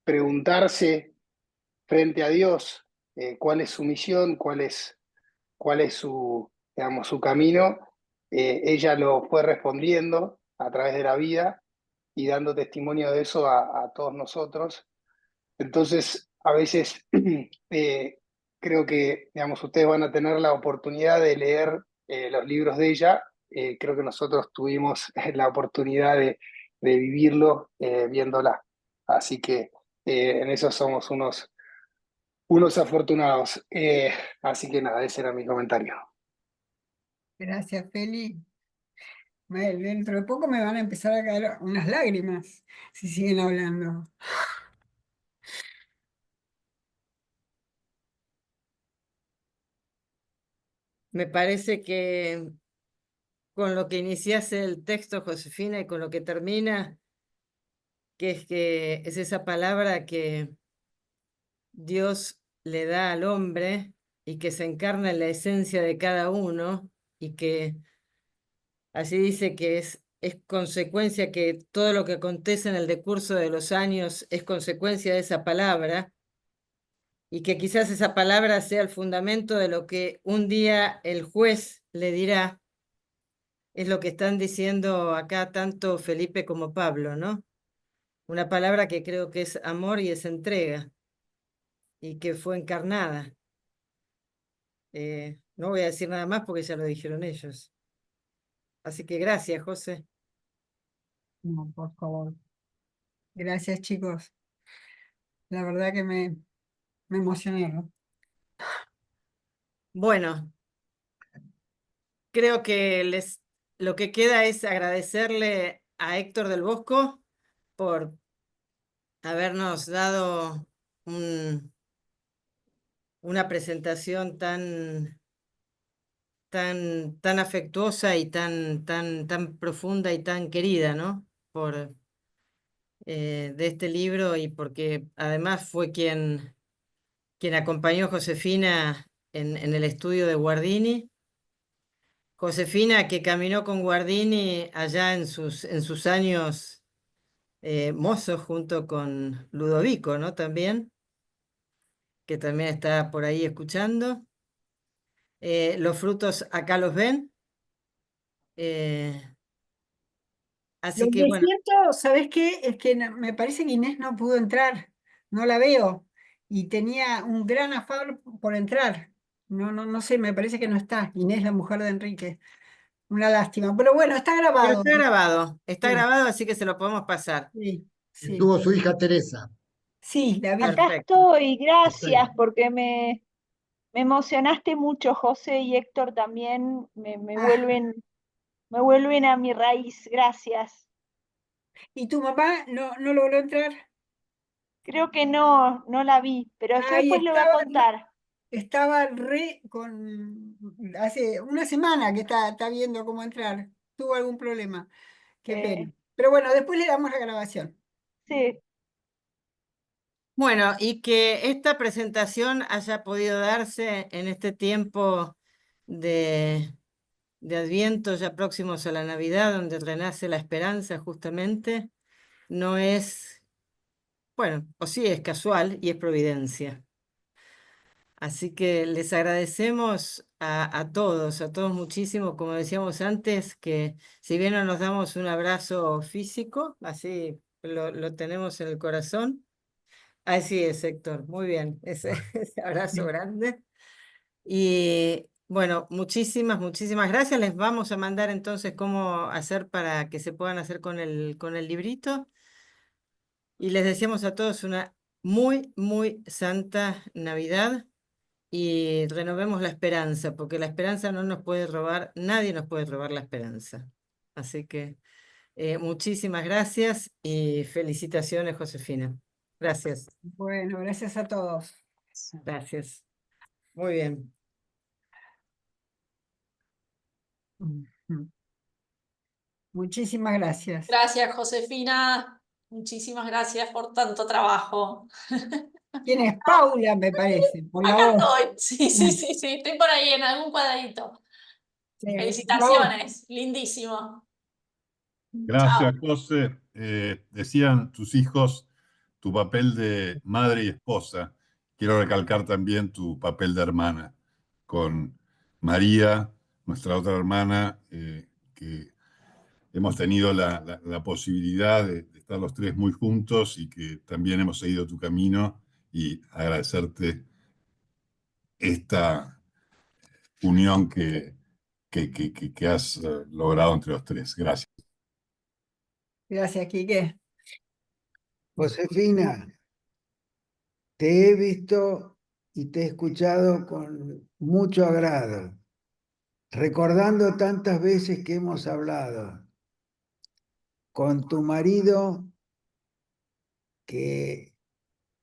preguntarse frente a Dios cuál es su misión, cuál es su, digamos, su camino, ella lo fue respondiendo a través de la vida y dando testimonio de eso a todos nosotros. Entonces, a veces eh, creo que, digamos, ustedes van a tener la oportunidad de leer los libros de ella. Creo que nosotros tuvimos la oportunidad de vivirlo viéndola. Así que en eso somos unos afortunados. Así que nada, ese era mi comentario. Gracias, Feli. Dentro de poco me van a empezar a caer unas lágrimas si siguen hablando. me parece que con lo que inicias el texto, Josefina, y con lo que termina, que es esa palabra que Dios le da al hombre y que se encarna en la esencia de cada uno y que así dice que es consecuencia, que todo lo que acontece en el decurso de los años es consecuencia de esa palabra y que quizás esa palabra sea el fundamento de lo que un día el juez le dirá. Es lo que están diciendo acá tanto Felipe como Pablo, ¿no? Una palabra que creo que es amor y es entrega y que fue encarnada. No voy a decir nada más porque ya lo dijeron ellos. Así que gracias, José. No, por favor. Gracias, chicos. La verdad que me emocioné, ¿no? Bueno, creo que lo que queda es agradecerle a Héctor del Bosco por habernos dado una presentación tan afectuosa y tan profunda y tan querida, ¿no? De este libro y porque además fue quien acompañó a Josefina en el estudio de Guardini. Josefina que caminó con Guardini allá en sus años mozos junto con Ludovico, ¿no? También, que también está por ahí escuchando. Los frutos acá los ven. Eh, Lo así que que bueno, siento, ¿sabes qué? Es que me parece que Inés no pudo entrar, no la veo, y tenía un gran afán por entrar. No sé, me parece que no está. Inés, la mujer de Enrique. Una lástima. Pero bueno, está pero grabado. está Sí, grabado, así que se lo podemos pasar. sí, sí. Estuvo su hija Teresa. Sí, la vi. Acá Perfecto. estoy, Está ahí. gracias, porque me emocionaste mucho, José y Héctor también Ah, me vuelven a mi raíz, gracias. ¿y tu mamá no logró entrar? Creo que no la vi, pero yo Ahí después le voy a contar. estaba hace una semana que está viendo cómo entrar. Tuvo algún problema. Qué pena. Eh, Pero bueno, después le damos la grabación. sí, Bueno, y que esta presentación haya podido darse en este tiempo de Adviento, ya próximos a la Navidad, donde renace la esperanza justamente, no es, bueno, o sí es casual y es providencia. Así que les agradecemos a todos muchísimo, como decíamos antes, que si bien no nos damos un abrazo físico, así lo tenemos en el corazón. Así es, Héctor, muy bien, ese abrazo grande. Y bueno, muchísimas gracias. Les vamos a mandar entonces cómo hacer para que se puedan hacer con el librito. Y les deseamos a todos una muy santa Navidad y renovemos la esperanza, porque la esperanza no nos puede robar, nadie nos puede robar la esperanza. Así que muchísimas gracias y felicitaciones, Josefina. Gracias, Bueno, gracias a todos. gracias. Muy bien. Ujú. Muchísimas gracias. Gracias, Josefina. Muchísimas gracias por tanto trabajo. ¿Quién es Paula, me parece? Por la Acá voz. estoy. Sí. Estoy por ahí en algún cuadradito. Sí, Felicitaciones. Lindísimo. Chao. Gracias, José. Decían tus hijos tu papel de madre y esposa. Quiero recalcar también tu papel de hermana, con María, nuestra otra hermana, que hemos tenido la posibilidad de estar los tres muy juntos y que también hemos seguido tu camino y agradecerte esta unión que has logrado entre los tres. Gracias. Gracias, Quique. Josefina, te he visto y te he escuchado con mucho agrado, recordando tantas veces que hemos hablado con tu marido, que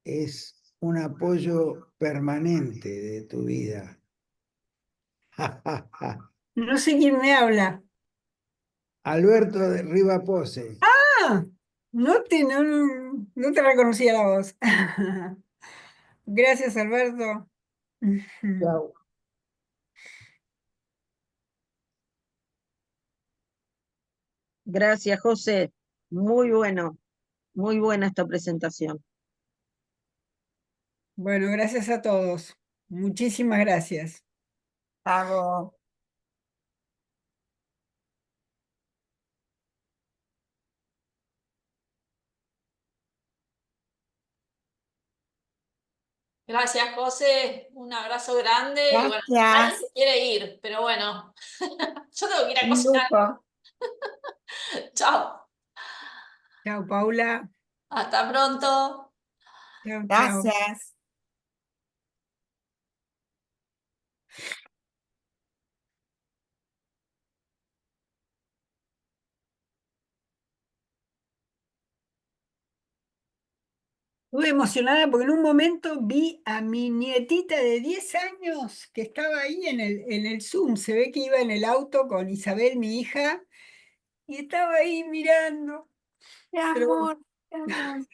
es un apoyo permanente de tu vida. No sé quién me habla. Alberto de Rivapose. Ah, no te reconocía la voz. Gracias, Alberto. Chao. Gracias, José. Muy bueno, muy buena esta presentación. Bueno, gracias a todos. Muchísimas gracias. Chao. Gracias, José. Un abrazo grande. Y bueno, nadie Gracias. se quiere ir, pero bueno, yo tengo que ir a Un cocinar. lujo. Chao. Chao, Paula. Hasta pronto. Chao. Gracias. Estuve emocionada porque en un momento vi a mi nietita de 10 años que estaba ahí en el Zoom. Se ve que iba en el auto con Isabel, mi hija, y estaba ahí mirando. Mi Pero amor, mi amor.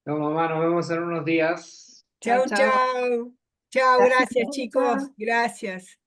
No, mamá, nos vemos en unos días. chao. Chao, Gracias. gracias, chicos. Gracias.